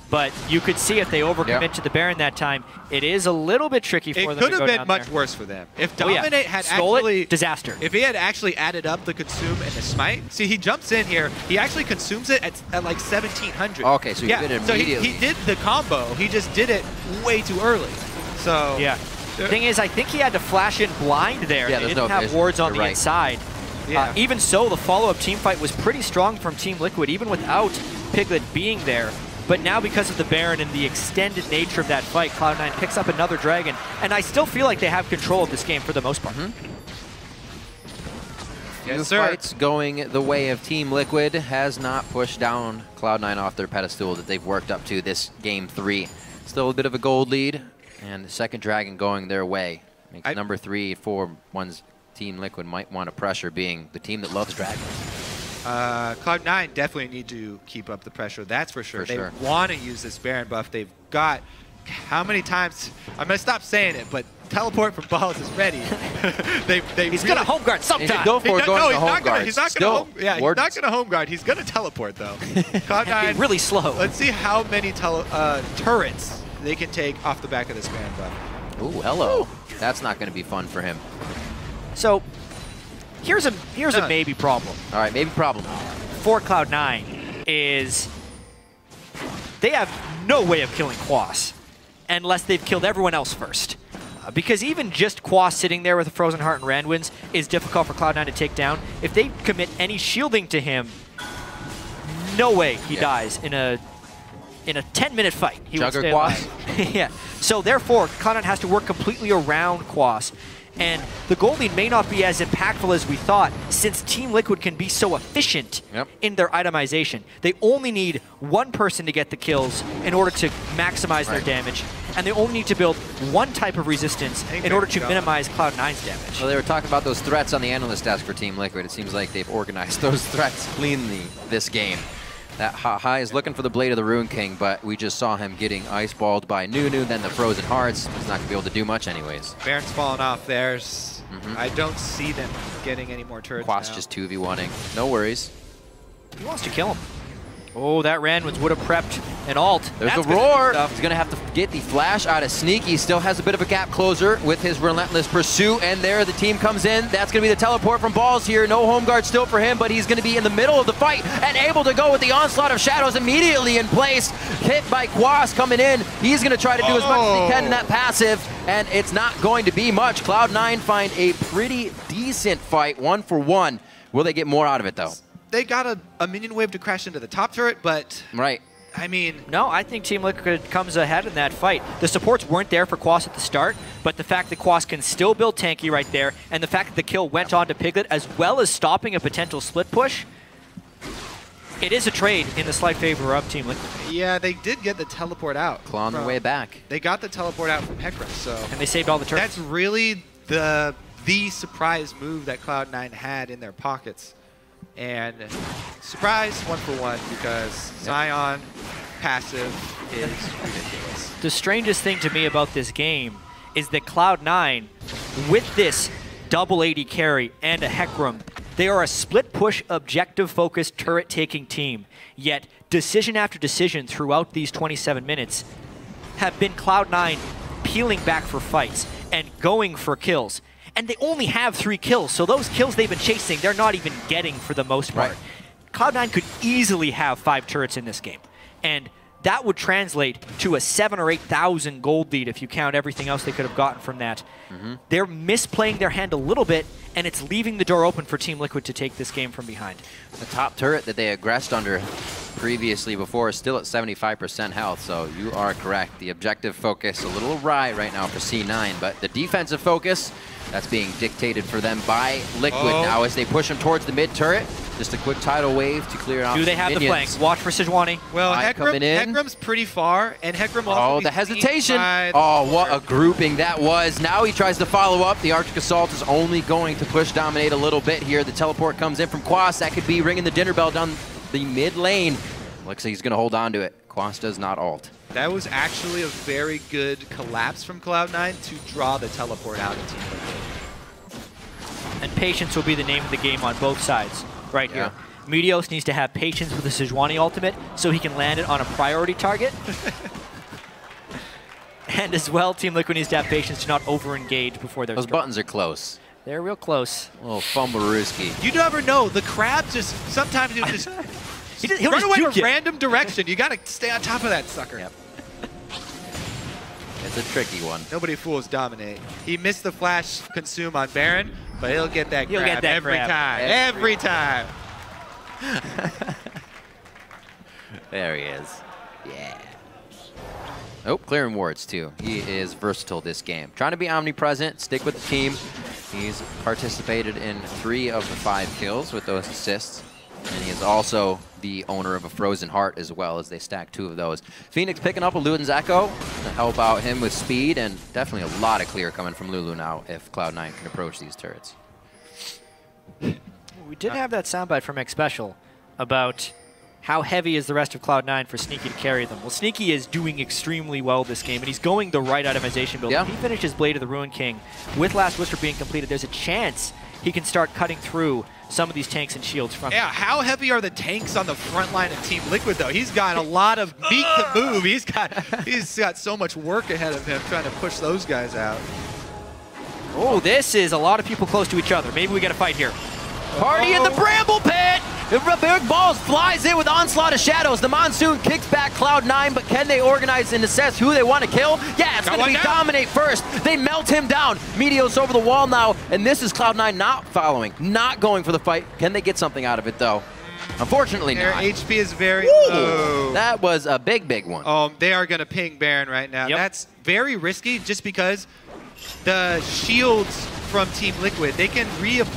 But you could see if they overcommit to the Baron that time, it is a little bit tricky for them to go down there. It could have been much worse for them. If Dominate had actually... disaster. If he had actually added up the consume and the smite. See, he jumps in here. He actually consumes it at like 1,700. Okay, so he did it immediately. So he did the combo. He just did it way too early. So... Yeah. Thing is, I think he had to flash in blind there. Yeah, they there's didn't no have vision. wards on You're the right. inside. Yeah. Even so, the follow-up team fight was pretty strong from Team Liquid, even without Piglet being there. But now, because of the Baron and the extended nature of that fight, Cloud9 picks up another Dragon, and I still feel like they have control of this game for the most part. Yes, sir. Fights going the way of Team Liquid has not pushed down Cloud9 off their pedestal that they've worked up to this game 3. Still a bit of a gold lead, and the second Dragon going their way. Makes number 3 for one's Team Liquid might want to pressure, being the team that loves dragons. Cloud9 definitely need to keep up the pressure, that's for sure. For sure. They want to use this Baron buff. They've got, how many times, I'm going to stop saying it, but teleport from balls is ready. He's going to home guard sometime. Go for going to home guard. He's not going to home guard. He's going to teleport, though. Cloud9, really slow. Let's see how many turrets they can take off the back of this Baron buff. Ooh, hello. That's not going to be fun for him. So here's a maybe problem. All right, maybe problem. For Cloud9 is they have no way of killing Quas unless they've killed everyone else first. Because even just Quas sitting there with a Frozen Heart and Randwinds is difficult for Cloud9 to take down. If they commit any shielding to him, no way he dies in a 10-minute fight. He will stay alive. Yeah. So therefore, Cloud9 has to work completely around Quas. And the gold lead may not be as impactful as we thought, since Team Liquid can be so efficient in their itemization. They only need one person to get the kills in order to maximize their damage, and they only need to build one type of resistance in order to minimize Cloud9's damage. Well, they were talking about those threats on the analyst desk for Team Liquid. It seems like they've organized those threats cleanly this game. That Hai is looking for the Blade of the Rune King, but we just saw him getting ice-balled by Nunu, then the Frozen Hearts. He's not going to be able to do much anyways. Baron's falling off there. I don't see them getting any more turrets Quas now. just 2v1ing. No worries. He wants to kill him. Oh, that Randwinds would have prepped an ult. There's the roar. He's going to have to get the flash out of Sneaky. Still has a bit of a gap closer with his relentless pursuit. And there the team comes in. That's going to be the teleport from Balls here. No home guard still for him, but he's going to be in the middle of the fight and able to go with the onslaught of shadows immediately in place. Hit by Quas coming in. He's going to try to do as much as he can in that passive, and it's not going to be much. Cloud9 find a pretty decent fight, 1-for-1. Will they get more out of it, though? They got a minion wave to crash into the top turret, but I mean, no, I think Team Liquid comes ahead in that fight. The supports weren't there for Quas at the start, but the fact that Quas can still build tanky right there, and the fact that the kill went on to Piglet, as well as stopping a potential split push, it is a trade in the slight favor of Team Liquid. Yeah, they did get the teleport out. Clawing their way back. They got the teleport out from Hecarim, so. And they saved all the turrets. That's really the surprise move that Cloud9 had in their pockets. And surprise, 1-for-1, because Sion passive is ridiculous. The strangest thing to me about this game is that Cloud9, with this double AD carry and a Hecarim, they are a split push, objective-focused, turret-taking team. Yet, decision after decision throughout these 27 minutes have been Cloud9 peeling back for fights and going for kills. And they only have 3 kills, so those kills they've been chasing, they're not even getting for the most part. Cloud9 could easily have 5 turrets in this game. And that would translate to a 7,000 or 8,000 gold lead if you count everything else they could have gotten from that. They're misplaying their hand a little bit, and it's leaving the door open for Team Liquid to take this game from behind. The top turret that they aggressed under previously before is still at 75% health, so you are correct. The objective focus a little awry right now for C9, but the defensive focus, that's being dictated for them by Liquid now as they push them towards the mid turret. Just a quick tidal wave to clear out. Do they have the flank? Watch for Sejuani. Well, Hecarim's pretty far, and Hecarim also the hesitation. What a grouping that was. Now he tries to follow up. The Arctic Assault is only going to push Dominate a little bit here. The teleport comes in from Quas. That could be ringing the dinner bell down the mid lane. Looks like he's going to hold on to it. Quas does not ult. That was actually a very good collapse from Cloud9 to draw the teleport out of Team Liquid. And patience will be the name of the game on both sides right here. Meteos needs to have patience with the Sejuani ultimate so he can land it on a priority target. And as well, Team Liquid needs to have patience to not over-engage before they're Those buttons are close. They're real close. A little fumblerooski. You never know. The crab just, sometimes he'll just run away in a random direction. You got to stay on top of that sucker. It's a tricky one. Nobody fools Dominate. He missed the flash consume on Baron, but he'll get that grab get that every grab. time. Every time. There he is. Yeah. Oh, clearing wards too. He is versatile this game. Trying to be omnipresent, stick with the team. He's participated in 3 of the 5 kills with those assists. And he is also the owner of a Frozen Heart as well, as they stack 2 of those. Phoenix picking up a Luden's Echo to help out him with speed, and definitely a lot of clear coming from Lulu now if Cloud9 can approach these turrets. We did have that soundbite from X Special about how heavy is the rest of Cloud9 for Sneaky to carry them. Well, Sneaky is doing extremely well this game, and he's going the right itemization build. Yeah. If he finishes Blade of the Ruin King with Last Whisper being completed, there's a chance he can start cutting through some of these tanks and shields from Yeah, how heavy are the tanks on the front line of Team Liquid, though? He's got a lot of meat to move. He's got so much work ahead of him trying to push those guys out. Oh, this is a lot of people close to each other. Maybe we get a fight here. Party in the Bramble Pit! Big Balls flies in with Onslaught of Shadows. The Monsoon kicks back Cloud9, but can they organize and assess who they want to kill? Yeah, it's going to be Dominate first. They melt him down. Meteos over the wall now, and this is Cloud9 not following, not going for the fight. Can they get something out of it, though? Unfortunately Their not. HP is very low. That was a big one. They are going to ping Baron right now. Yep. That's very risky just because the shields from Team Liquid, they can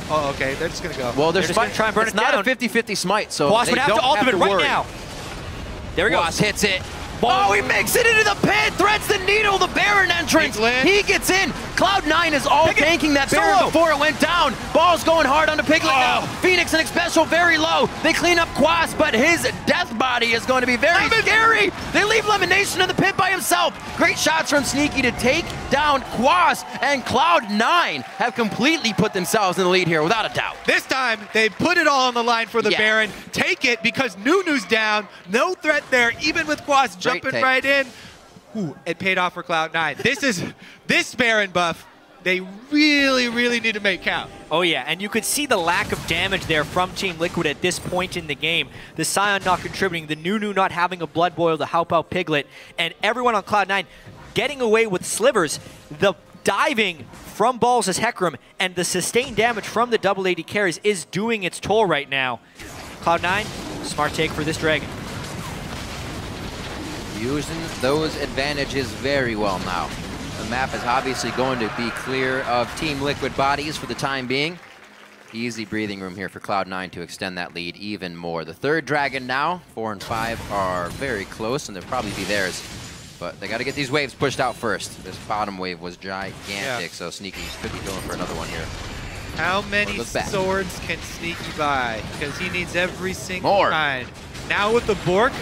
oh, okay, they're just going to go. Well, They're just going to try and burn it's it not down. a 50-50 smite, so Boss they would have to don't ultimate right worry. now. There we go. Boss hits it. Oh, he makes it into the pit, threads the needle, the Baron entrance. Piglet. He gets in. Cloud9 is all Piglet. tanking that Baron Solo. before it went down. Ball's going hard on the Piglet now. Phoenix and Special very low. They clean up Quas, but his death body is going to be very scary. They leave Lemonation in the pit by himself. Great shots from Sneaky to take down Quas, and Cloud9 have completely put themselves in the lead here, without a doubt. This time, they put it all on the line for the Baron. Take it because Nunu's down. No threat there, even with Quas jumping right in. Ooh, it paid off for Cloud9. This Baron buff, they really need to make count. Oh yeah, and you could see the lack of damage there from Team Liquid at this point in the game. The Scion not contributing, the Nunu not having a Blood Boil to help out Piglet, and everyone on Cloud9 getting away with slivers. The diving from Balls as Hecarim and the sustained damage from the double AD carries is doing its toll right now. Cloud9, smart take for this Dragon. Using those advantages very well now. The map is obviously going to be clear of Team Liquid bodies for the time being. Easy breathing room here for Cloud9 to extend that lead even more. The third Dragon now, 4 and 5 are very close, and they'll probably be theirs. But they got to get these waves pushed out first. This bottom wave was gigantic, so Sneaky could be going for another one here. How many swords can Sneaky buy? Because he needs every single kind. Now with the Bork,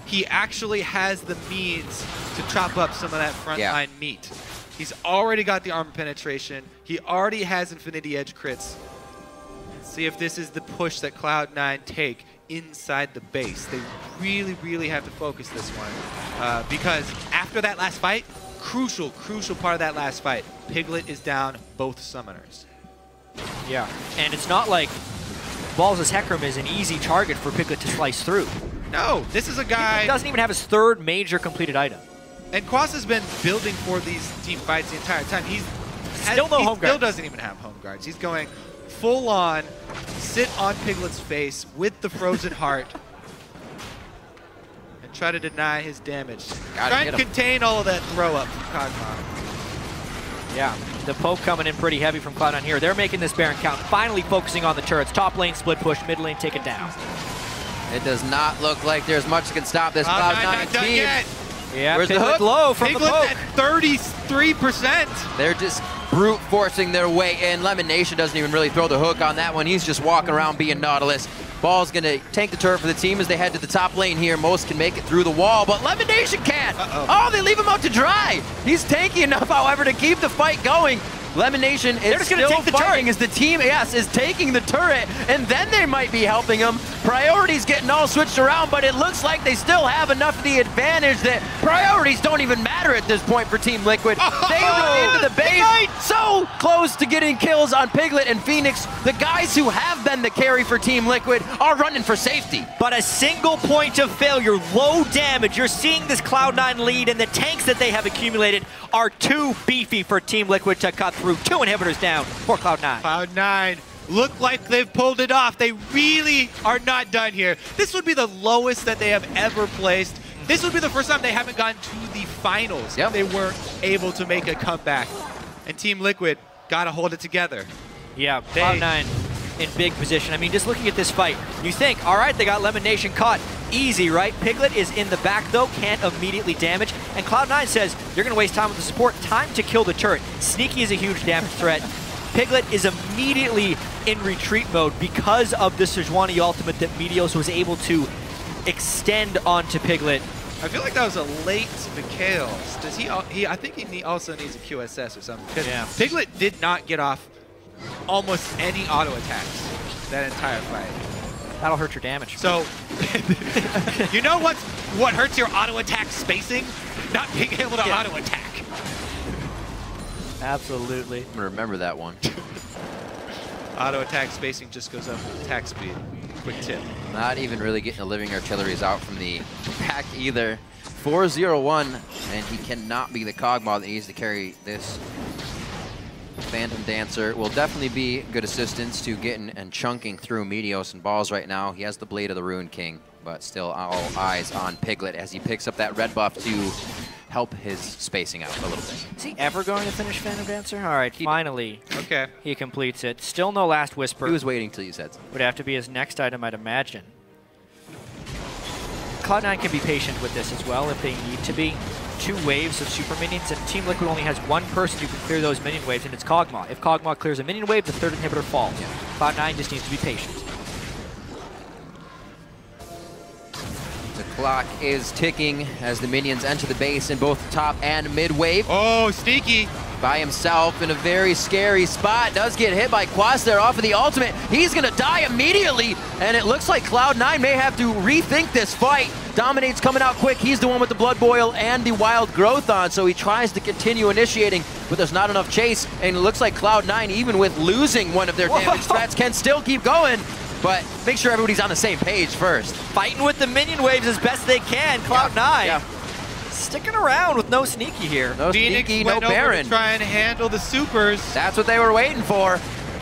he actually has the means to chop up some of that frontline meat. He's already got the armor penetration. He already has Infinity Edge crits. Let's see if this is the push that Cloud9 take inside the base. They really have to focus this one. Because after that last fight, crucial part of that last fight, Piglet is down both summoners. Yeah, and it's not like Balls' Hecarim is an easy target for Piglet to slice through. No, this is a guy... He doesn't even have his third major completed item. And Quas has been building for these team fights the entire time. He still doesn't even have home guards. He's going full on, sit on Piglet's face with the Frozen Heart and try to deny his damage. Try and contain all of that throw up from Cogma. Yeah, the poke coming in pretty heavy from Cloud9 here. They're making this Baron count, finally focusing on the turrets. Top lane split push, mid lane take it down. It does not look like there's much that can stop this Cloud9 team. Yeah, where's the hook? Low from the poke. At 33%. They're just brute forcing their way in. Lemonation doesn't even really throw the hook on that one. He's just walking around being Nautilus. Ball's going to tank the turret for the team as they head to the top lane here. Most can make it through the wall, but Lemonation can't. Oh, they leave him out to dry. He's tanky enough, however, to keep the fight going. Lemonation is still fighting as the team, is taking the turret, and then they might be helping them. Priorities getting all switched around, but it looks like they still have enough of the advantage that priorities don't even matter at this point for Team Liquid. They run into the base, so close to getting kills on Piglet and Phoenix. The guys who have been the carry for Team Liquid are running for safety. But a single point of failure, low damage. You're seeing this Cloud9 lead, and the tanks that they have accumulated are too beefy for Team Liquid to cut through. 2 inhibitors down for Cloud9. Cloud9 look like they've pulled it off. They really are not done here. This would be the lowest that they have ever placed. This would be the first time they haven't gotten to the finals. They weren't able to make a comeback. And Team Liquid got to hold it together. Yeah, Cloud9 in big position. I mean, just looking at this fight, you think, all right, they got Lemonation caught. Easy, right? Piglet is in the back, though, can't immediately damage. And Cloud9 says, you're going to waste time with the support. Time to kill the turret. Sneaky is a huge damage threat. Piglet is immediately in retreat mode because of the Sejuani ultimate that Meteos was able to extend onto Piglet. I feel like that was a late Mikhails. Does he? I think he also needs a QSS or something. Yeah. Piglet did not get off almost any auto attacks that entire fight. That'll hurt your damage. So, you know what hurts your auto attack spacing? Not being able to auto attack. Absolutely. I'm gonna remember that one. Auto attack spacing just goes up with attack speed. Quick tip. Not even really getting the living artilleries out from the pack either. 4-0-1, and he cannot be the Kog'Maw that needs to carry this. Phantom Dancer will definitely be good assistance to getting and chunking through Meteos and balls right now. He has the Blade of the Ruined King, but still all eyes on Piglet as he picks up that red buff to help his spacing out a little bit. Is he ever going to finish Phantom Dancer? All right, finally. Okay. He completes it. Still no Last Whisper. He was waiting till you said so. Would have to be his next item, I'd imagine. Cloud9 can be patient with this as well if they need to be. 2 waves of super minions, and Team Liquid only has 1 person who can clear those minion waves, and it's Kog'Maw. If Kog'Maw clears a minion wave, the 3rd inhibitor falls. Cloud9 just needs to be patient. The clock is ticking as the minions enter the base in both top and mid wave. Oh, Sneaky! By himself in a very scary spot. Does get hit by Quas there off of the ultimate. He's gonna die immediately, and it looks like Cloud9 may have to rethink this fight. Dominate's coming out quick. He's the one with the Blood Boil and the Wild Growth on, so he tries to continue initiating, but there's not enough chase, and it looks like Cloud9, even with losing one of their damage threats, can still keep going. But make sure everybody's on the same page first. Fighting with the minion waves as best they can. Cloud9 sticking around with no Sneaky here. No Phoenix Sneaky, went no over Baron. to try and handle the supers. That's what they were waiting for.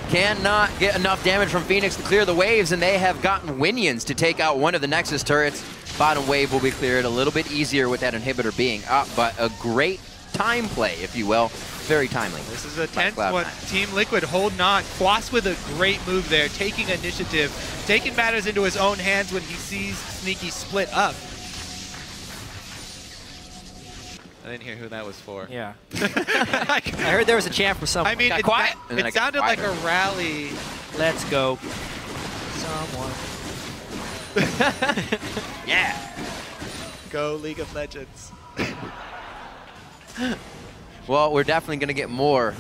Cannot get enough damage from Phoenix to clear the waves, and they have gotten Winions to take out one of the Nexus turrets. Bottom wave will be cleared a little bit easier with that inhibitor being up, but a great time play, if you will. Very timely. This is a tense one. Team Liquid holding on. Quas with a great move there, taking initiative, taking matters into his own hands when he sees Sneaky split up. I didn't hear who that was for. Yeah. I heard there was a chant from someone. I mean, it sounded like a rally. Let's go. Someone. Yeah. Go League of Legends. Well, we're definitely going to get more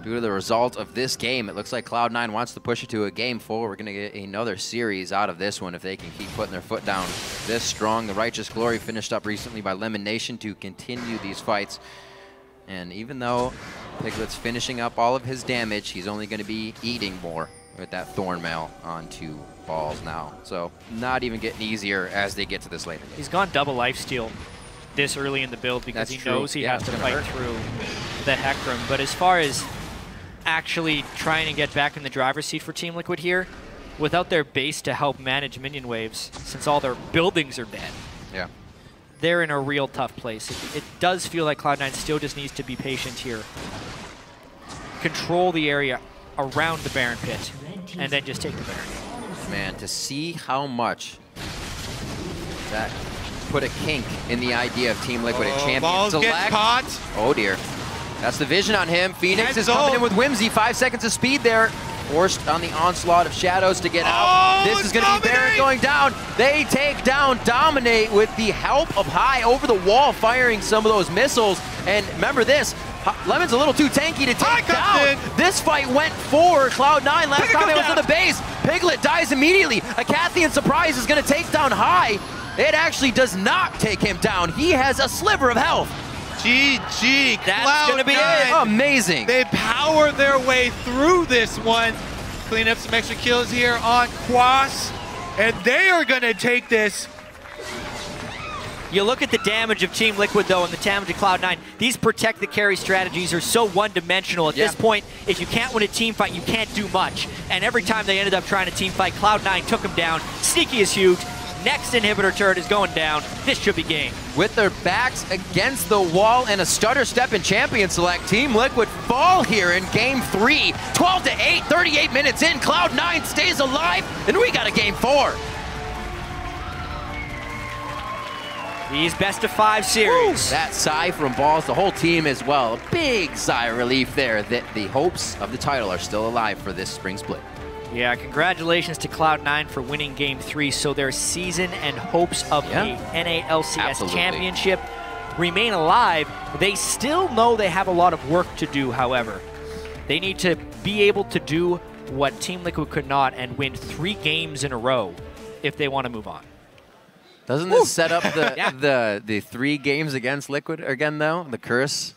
due to the result of this game. It looks like Cloud9 wants to push it to a game 4. We're going to get another series out of this one if they can keep putting their foot down this strong. The Righteous Glory finished up recently by Lemon Nation to continue these fights. And even though Piglet's finishing up all of his damage, he's only going to be eating more with that Thorn Mail onto balls now. So not even getting easier as they get to this later. He's gone double lifesteal this early in the build because he knows he has to fight through the Hecarim. But as far as actually trying to get back in the driver's seat for Team Liquid here, without their base to help manage minion waves, since all their buildings are dead, they're in a real tough place. It does feel like Cloud9 still just needs to be patient here. Control the area around the Baron pit, and then just take the Baron. Man, to see how much that put a kink in the idea of Team Liquid and champion select. Caught. Oh dear. That's the vision on him. Phoenix is coming in with Whimsy. 5 seconds of speed there. Forced on the onslaught of shadows to get out. This is going to be Baron going down. They take down Dominate with the help of High over the wall, firing some of those missiles. And remember this, Lemon's a little too tanky to take down. This fight went for Cloud9 last time it was in the base. Piglet dies immediately. Acathian Surprise is going to take down High. It actually does not take him down. He has a sliver of health. GG. That's going to be it. Amazing. They power their way through this one. Clean up some extra kills here on Quas. And they are going to take this. You look at the damage of Team Liquid, though, and the damage of Cloud9. These protect the carry strategies are so one-dimensional. At this point, if you can't win a team fight, you can't do much. And every time they ended up trying to team fight, Cloud9 took them down. Sneaky is huge. Next inhibitor turret is going down. This should be game. With their backs against the wall and a stutter step in Champion Select, Team Liquid fall here in Game 3. 12-8, 38 minutes in. Cloud9 stays alive, and we got a Game 4. These best-of-5 series. That sigh from Balls, the whole team as well. A big sigh of relief there that the hopes of the title are still alive for this spring split. Yeah, congratulations to Cloud9 for winning Game 3, so their season and hopes of the NA LCS Championship remain alive. They still know they have a lot of work to do, however. They need to be able to do what Team Liquid could not and win 3 games in a row if they want to move on. Doesn't this set up the 3 games against Liquid again, though? The curse.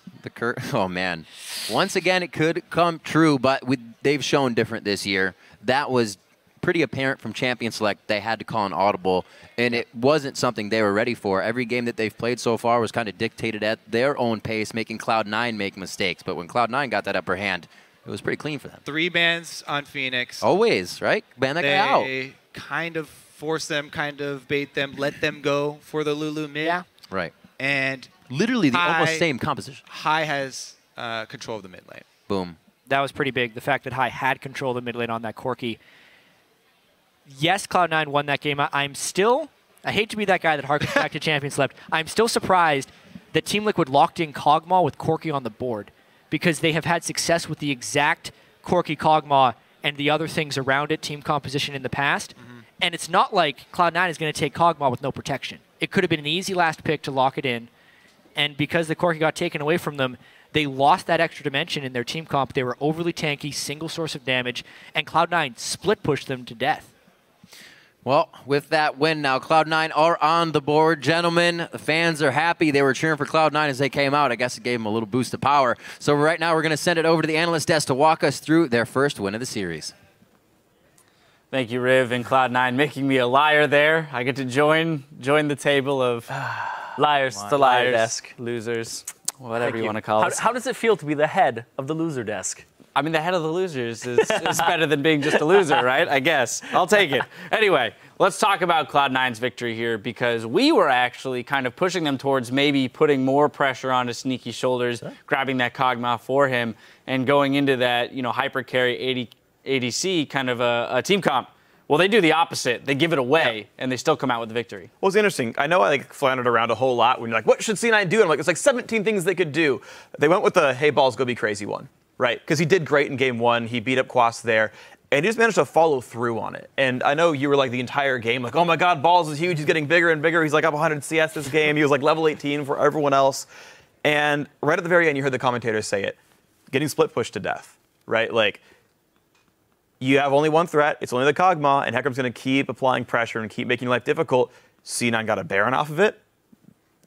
Oh, man. Once again, it could come true, but they've shown different this year. That was pretty apparent from Champion Select. They had to call an audible, and it wasn't something they were ready for. Every game that they've played so far was kind of dictated at their own pace, making Cloud9 make mistakes. But when Cloud9 got that upper hand, it was pretty clean for them. 3 bans on Phoenix. Always, right? Ban that guy out. They kind of force them, kind of bait them, let them go for the Lulu mid. Yeah. Right. And literally the almost same composition. High has control of the mid lane. Boom. That was pretty big, the fact that High had control of the mid lane on that Corki. Yes, Cloud9 won that game. I hate to be that guy that harkens back to Champion Select. I'm still surprised that Team Liquid locked in Kog'Maw with Corki on the board, because they have had success with the exact Corki Kog'Maw and the other things around it, team composition in the past. And it's not like Cloud9 is going to take Kog'Maw with no protection. It could have been an easy last pick to lock it in. And because the Corki got taken away from them, they lost that extra dimension in their team comp. They were overly tanky, single source of damage, and Cloud9 split pushed them to death. Well, with that win now, Cloud9 are on the board. Gentlemen, the fans are happy. They were cheering for Cloud9 as they came out. I guess it gave them a little boost of power. So right now we're going to send it over to the analyst desk to walk us through their first win of the series. Thank you, Riv and Cloud9, making me a liar there. I get to join the table of liars, the liars, desk. losers, whatever you want to call it. How does it feel to be the head of the loser desk? I mean, the head of the losers is better than being just a loser, right? I guess. I'll take it. Anyway, let's talk about Cloud9's victory here, because we were actually kind of pushing them towards maybe putting more pressure onto Sneaky's shoulders, grabbing that Kog'Maw for him, and going into that, hyper carry ADC kind of a team comp. Well, they do the opposite. They give it away, and they still come out with the victory. Well, it's interesting. I know I floundered around a whole lot when you're like, what should C9 do? And I'm like, it's like 17 things they could do. They went with the, hey, balls, go be crazy one, right? Because he did great in game 1. He beat up Quas there, and he just managed to follow through on it. And I know you were like the entire game, like, oh my God, balls is huge. He's getting bigger and bigger. He's like up 100 CS this game. He was like level 18 for everyone else. And right at the very end, you heard the commentators say it, getting split pushed to death, right? Like, you have only one threat. It's only the Kog'Maw, and Hecarim's going to keep applying pressure and keep making life difficult. C9 got a Baron off of it,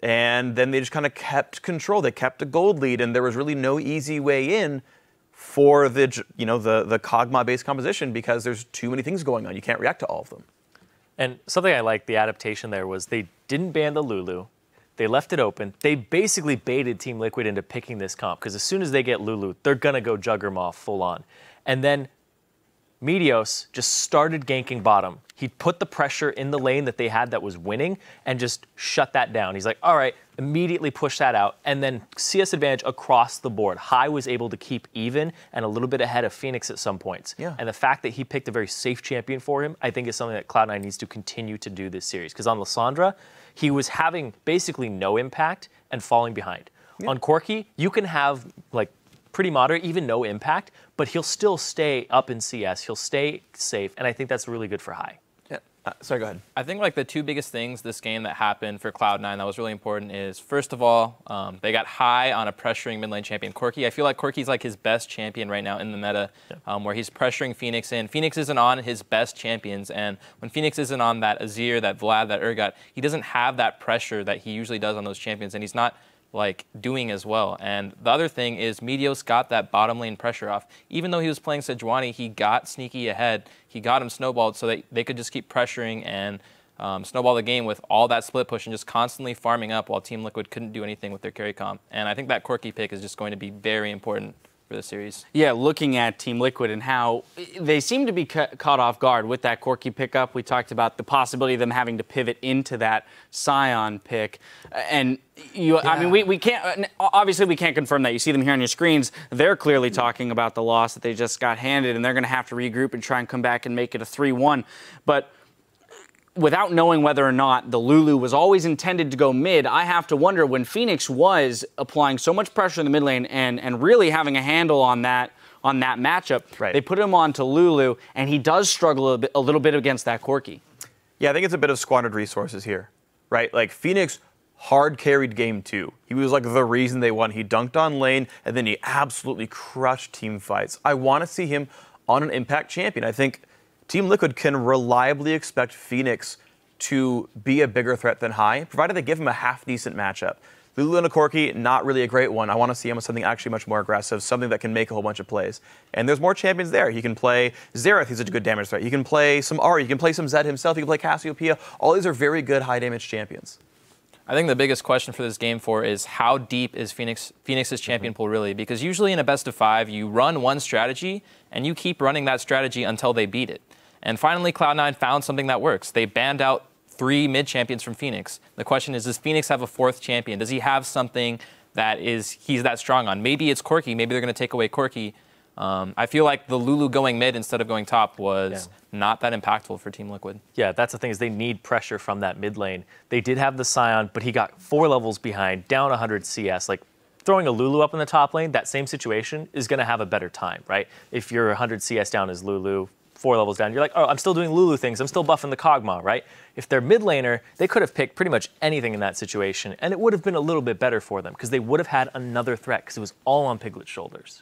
and then they just kind of kept control. They kept a gold lead, and there was really no easy way in for the Kog'Maw-based composition, because there's too many things going on. You can't react to all of them. And something I liked, the adaptation there, was they didn't ban the Lulu. They left it open. They basically baited Team Liquid into picking this comp, because as soon as they get Lulu, they're going to go Juggermaw full on. And then Meteos just started ganking bottom. He put the pressure in the lane that they had that was winning and just shut that down. He's like, all right, immediately push that out. And then CS advantage across the board. High was able to keep even and a little bit ahead of Phoenix at some points. Yeah. And the fact that he picked a very safe champion for him, I think is something that Cloud9 needs to continue to do this series. Because on Lissandra, he was having basically no impact and falling behind. Yeah. On Corki, you can have like pretty moderate, even no impact, but he'll still stay up in CS. He'll stay safe, and I think that's really good for High. Yeah. Sorry, go ahead. I think like the two biggest things this game that happened for Cloud9 that was really important is, first of all, they got high on a pressuring mid lane champion, Corki. I feel like Corki's like his best champion right now in the meta, where he's pressuring Phoenix in. Phoenix isn't on his best champions, and when Phoenix isn't on that Azir, that Vlad, that Urgot, he doesn't have that pressure that he usually does on those champions, and he's not like doing as well. And the other thing is Meteos got that bottom lane pressure off. Even though he was playing Sejuani, he got Sneaky ahead. He got him snowballed so that they could just keep pressuring and snowball the game with all that split push and just constantly farming up while Team Liquid couldn't do anything with their carry comp. And I think that Corki pick is just going to be very important for the series. Yeah, looking at Team Liquid and how they seem to be caught off guard with that Corki pickup. We talked about the possibility of them having to pivot into that Sion pick. And I mean, we can't, obviously we can't confirm that. You see them here on your screens. They're clearly talking about the loss that they just got handed, and they're going to have to regroup and try and come back and make it a 3-1. But without knowing whether or not the Lulu was always intended to go mid, I have to wonder, when Phoenix was applying so much pressure in the mid lane and really having a handle on that matchup, they put him on to Lulu, and he does struggle a little bit against that Corki. Yeah, I think it's a bit of squandered resources here, right? Like, Phoenix hard carried game 2. He was like the reason they won. He dunked on lane, and then he absolutely crushed team fights. I want to see him on an impact champion. I think Team Liquid can reliably expect Phoenix to be a bigger threat than High, provided they give him a half-decent matchup. Lulu and a Corki, not really a great one. I want to see him with something actually much more aggressive, something that can make a whole bunch of plays. And there's more champions there. He can play Xerath, he's a good damage threat. He can play some Ahri, he can play some Zed himself, he can play Cassiopeia. All these are very good high-damage champions. I think the biggest question for this game 4 is how deep is Phoenix's champion pool really? Because usually in a best of 5, you run one strategy, and you keep running that strategy until they beat it. And finally, Cloud9 found something that works. They banned out 3 mid champions from Phoenix. The question is, does Phoenix have a 4th champion? Does he have something that he's that strong on? Maybe it's Corki. Maybe they're going to take away Corki. I feel like the Lulu going mid instead of going top was not that impactful for Team Liquid. Yeah, that's the thing, is they need pressure from that mid lane. They did have the Sion, but he got 4 levels behind, down 100 CS. Like, throwing a Lulu up in the top lane, that same situation is going to have a better time, right? If you're 100 CS down as Lulu, 4 levels down, you're like, oh, I'm still doing Lulu things. I'm still buffing the Kog'Maw, right? If they're mid laner, they could have picked pretty much anything in that situation, and it would have been a little bit better for them because they would have had another threat because it was all on Piglet's shoulders.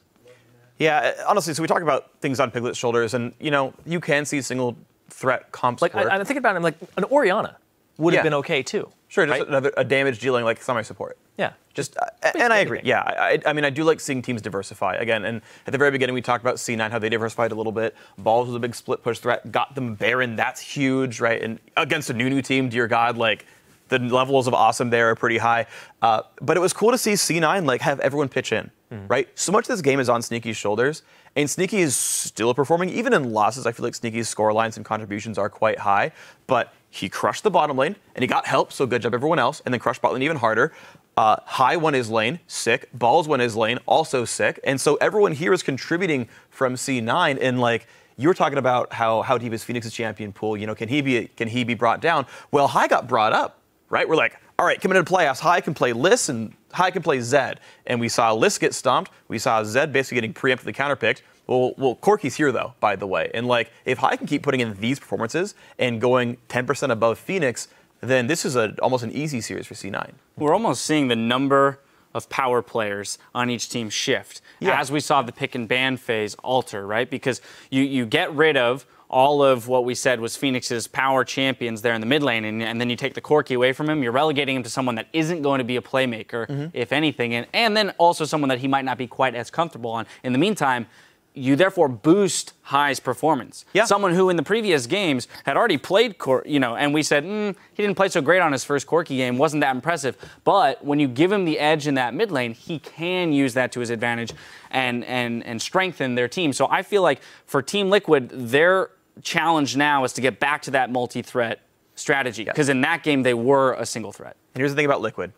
Yeah, honestly, so we talk about things on Piglet's shoulders, and, you know, you can see single threat comps like, work. I'm thinking about him, like, an Orianna would have been okay, too. Sure, just a damage dealing, like, semi-support. Yeah. Just, and I agree. Yeah, I mean, I do like seeing teams diversify. Again, and at the very beginning, we talked about C9, how they diversified a little bit. Balls was a big split push threat, got them Baron. That's huge, right? And against a Nunu team, dear God, like, the levels of awesome there are pretty high. But it was cool to see C9, like, have everyone pitch in, right? So much of this game is on Sneaky's shoulders, and Sneaky is still performing. Even in losses, I feel like Sneaky's score lines and contributions are quite high. But he crushed the bottom lane, and he got help, so good job everyone else, and then crushed bot lane even harder. High won his lane, sick. Balls won his lane, also sick. And so everyone here is contributing from C9. And like you were talking about how deep is Phoenix's champion pool? You know, can he be brought down? Well, High got brought up, right? We're like, all right, coming into the playoffs, High can play Liss and High can play Zed. And we saw Liss get stomped. We saw Zed basically getting preemptively counterpicked. Well, Corki's here though, by the way. And like, if High can keep putting in these performances and going 10% above Phoenix, then this is almost an easy series for C9. We're almost seeing the number of power players on each team shift as we saw the pick and ban phase alter, right? Because you get rid of all of what we said was Phoenix's power champions there in the mid lane, and then you take the Corki away from him, you're relegating him to someone that isn't going to be a playmaker, if anything, and then also someone that he might not be quite as comfortable on. In the meantime, you therefore boost High's performance. Yeah. Someone who in the previous games had already played, and we said, he didn't play so great on his first Corki game, wasn't that impressive. But when you give him the edge in that mid lane, he can use that to his advantage and strengthen their team. So I feel like for Team Liquid, their challenge now is to get back to that multi-threat strategy. Because in that game, they were a single threat. And here's the thing about Liquid.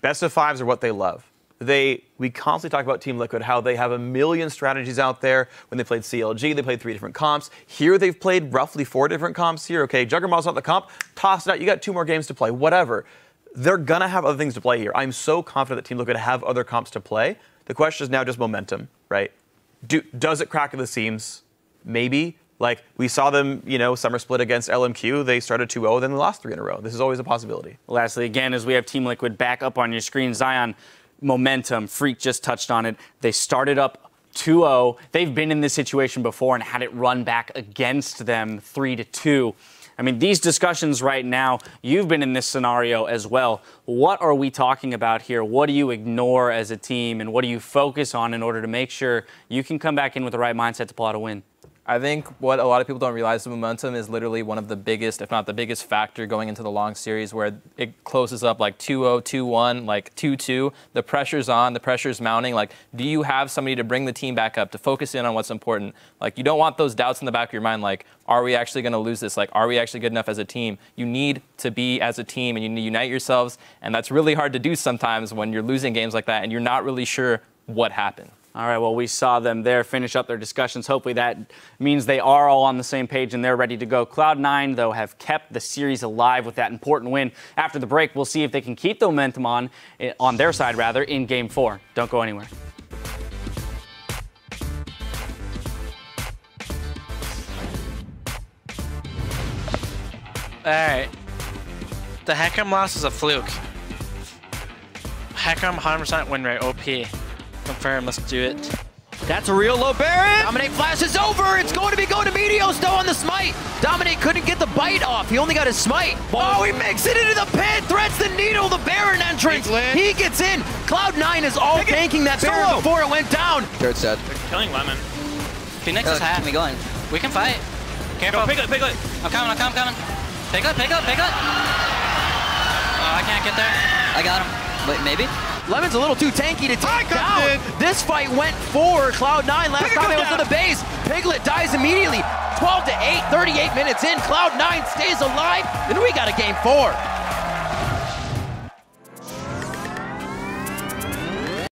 Best of 5s are what they love. We constantly talk about Team Liquid, how they have a million strategies out there. When they played CLG, they played 3 different comps. Here, they've played roughly 4 different comps here. Okay, Juggernaut's not the comp. Toss it out. You got 2 more games to play. Whatever. They're going to have other things to play here. I'm so confident that Team Liquid have other comps to play. The question is now just momentum, right? Does it crack at the seams? Maybe. Like, we saw them, summer split against LMQ. They started 2-0, then they lost 3 in a row. This is always a possibility. Lastly, again, as we have Team Liquid back up on your screen, Zion, momentum. Freak just touched on it. They started up 2-0. They've been in this situation before and had it run back against them 3-2. I mean, these discussions right now, you've been in this scenario as well. What are we talking about here? What do you ignore as a team, and what do you focus on in order to make sure you can come back in with the right mindset to pull out a win? I think what a lot of people don't realize, the momentum is literally one of the biggest, if not the biggest factor going into the long series, where it closes up like 2-0, 2-1, like 2-2. The pressure's on, the pressure's mounting. Like, do you have somebody to bring the team back up, to focus in on what's important? Like, you don't want those doubts in the back of your mind, like, are we actually going to lose this? Like, are we actually good enough as a team? You need to be as a team, and you need to unite yourselves, and that's really hard to do sometimes when you're losing games like that and you're not really sure what happened. All right, well, we saw them there finish up their discussions. Hopefully that means they are all on the same page and they're ready to go. Cloud9, though, have kept the series alive with that important win. After the break, we'll see if they can keep the momentum on their side, rather, in Game 4. Don't go anywhere. All right. The Hecarim loss is a fluke. Hecarim 100% win rate, OP. Confirm, let's do it. That's a real low Baron. Dominate flash is over. It's going to be going to Meteos though on the smite. Dominate couldn't get the bite off. He only got his smite. Oh, he makes it into the pit. Threats the needle. The Baron entrance. He gets in. Cloud9 is all tanking that Baron before it went down. Third set. They're killing Lemon. Phoenix is half. Keep me going. We can fight. Careful. Go, Piglet, Piglet. I'm coming. Piglet. Oh, I can't get there. I got him. Wait, maybe? Lemon's a little too tanky to take down. This fight went for Cloud9 last time they was to the base. Piglet dies immediately. 12-8, 38 minutes in. Cloud9 stays alive. Then we got a Game 4.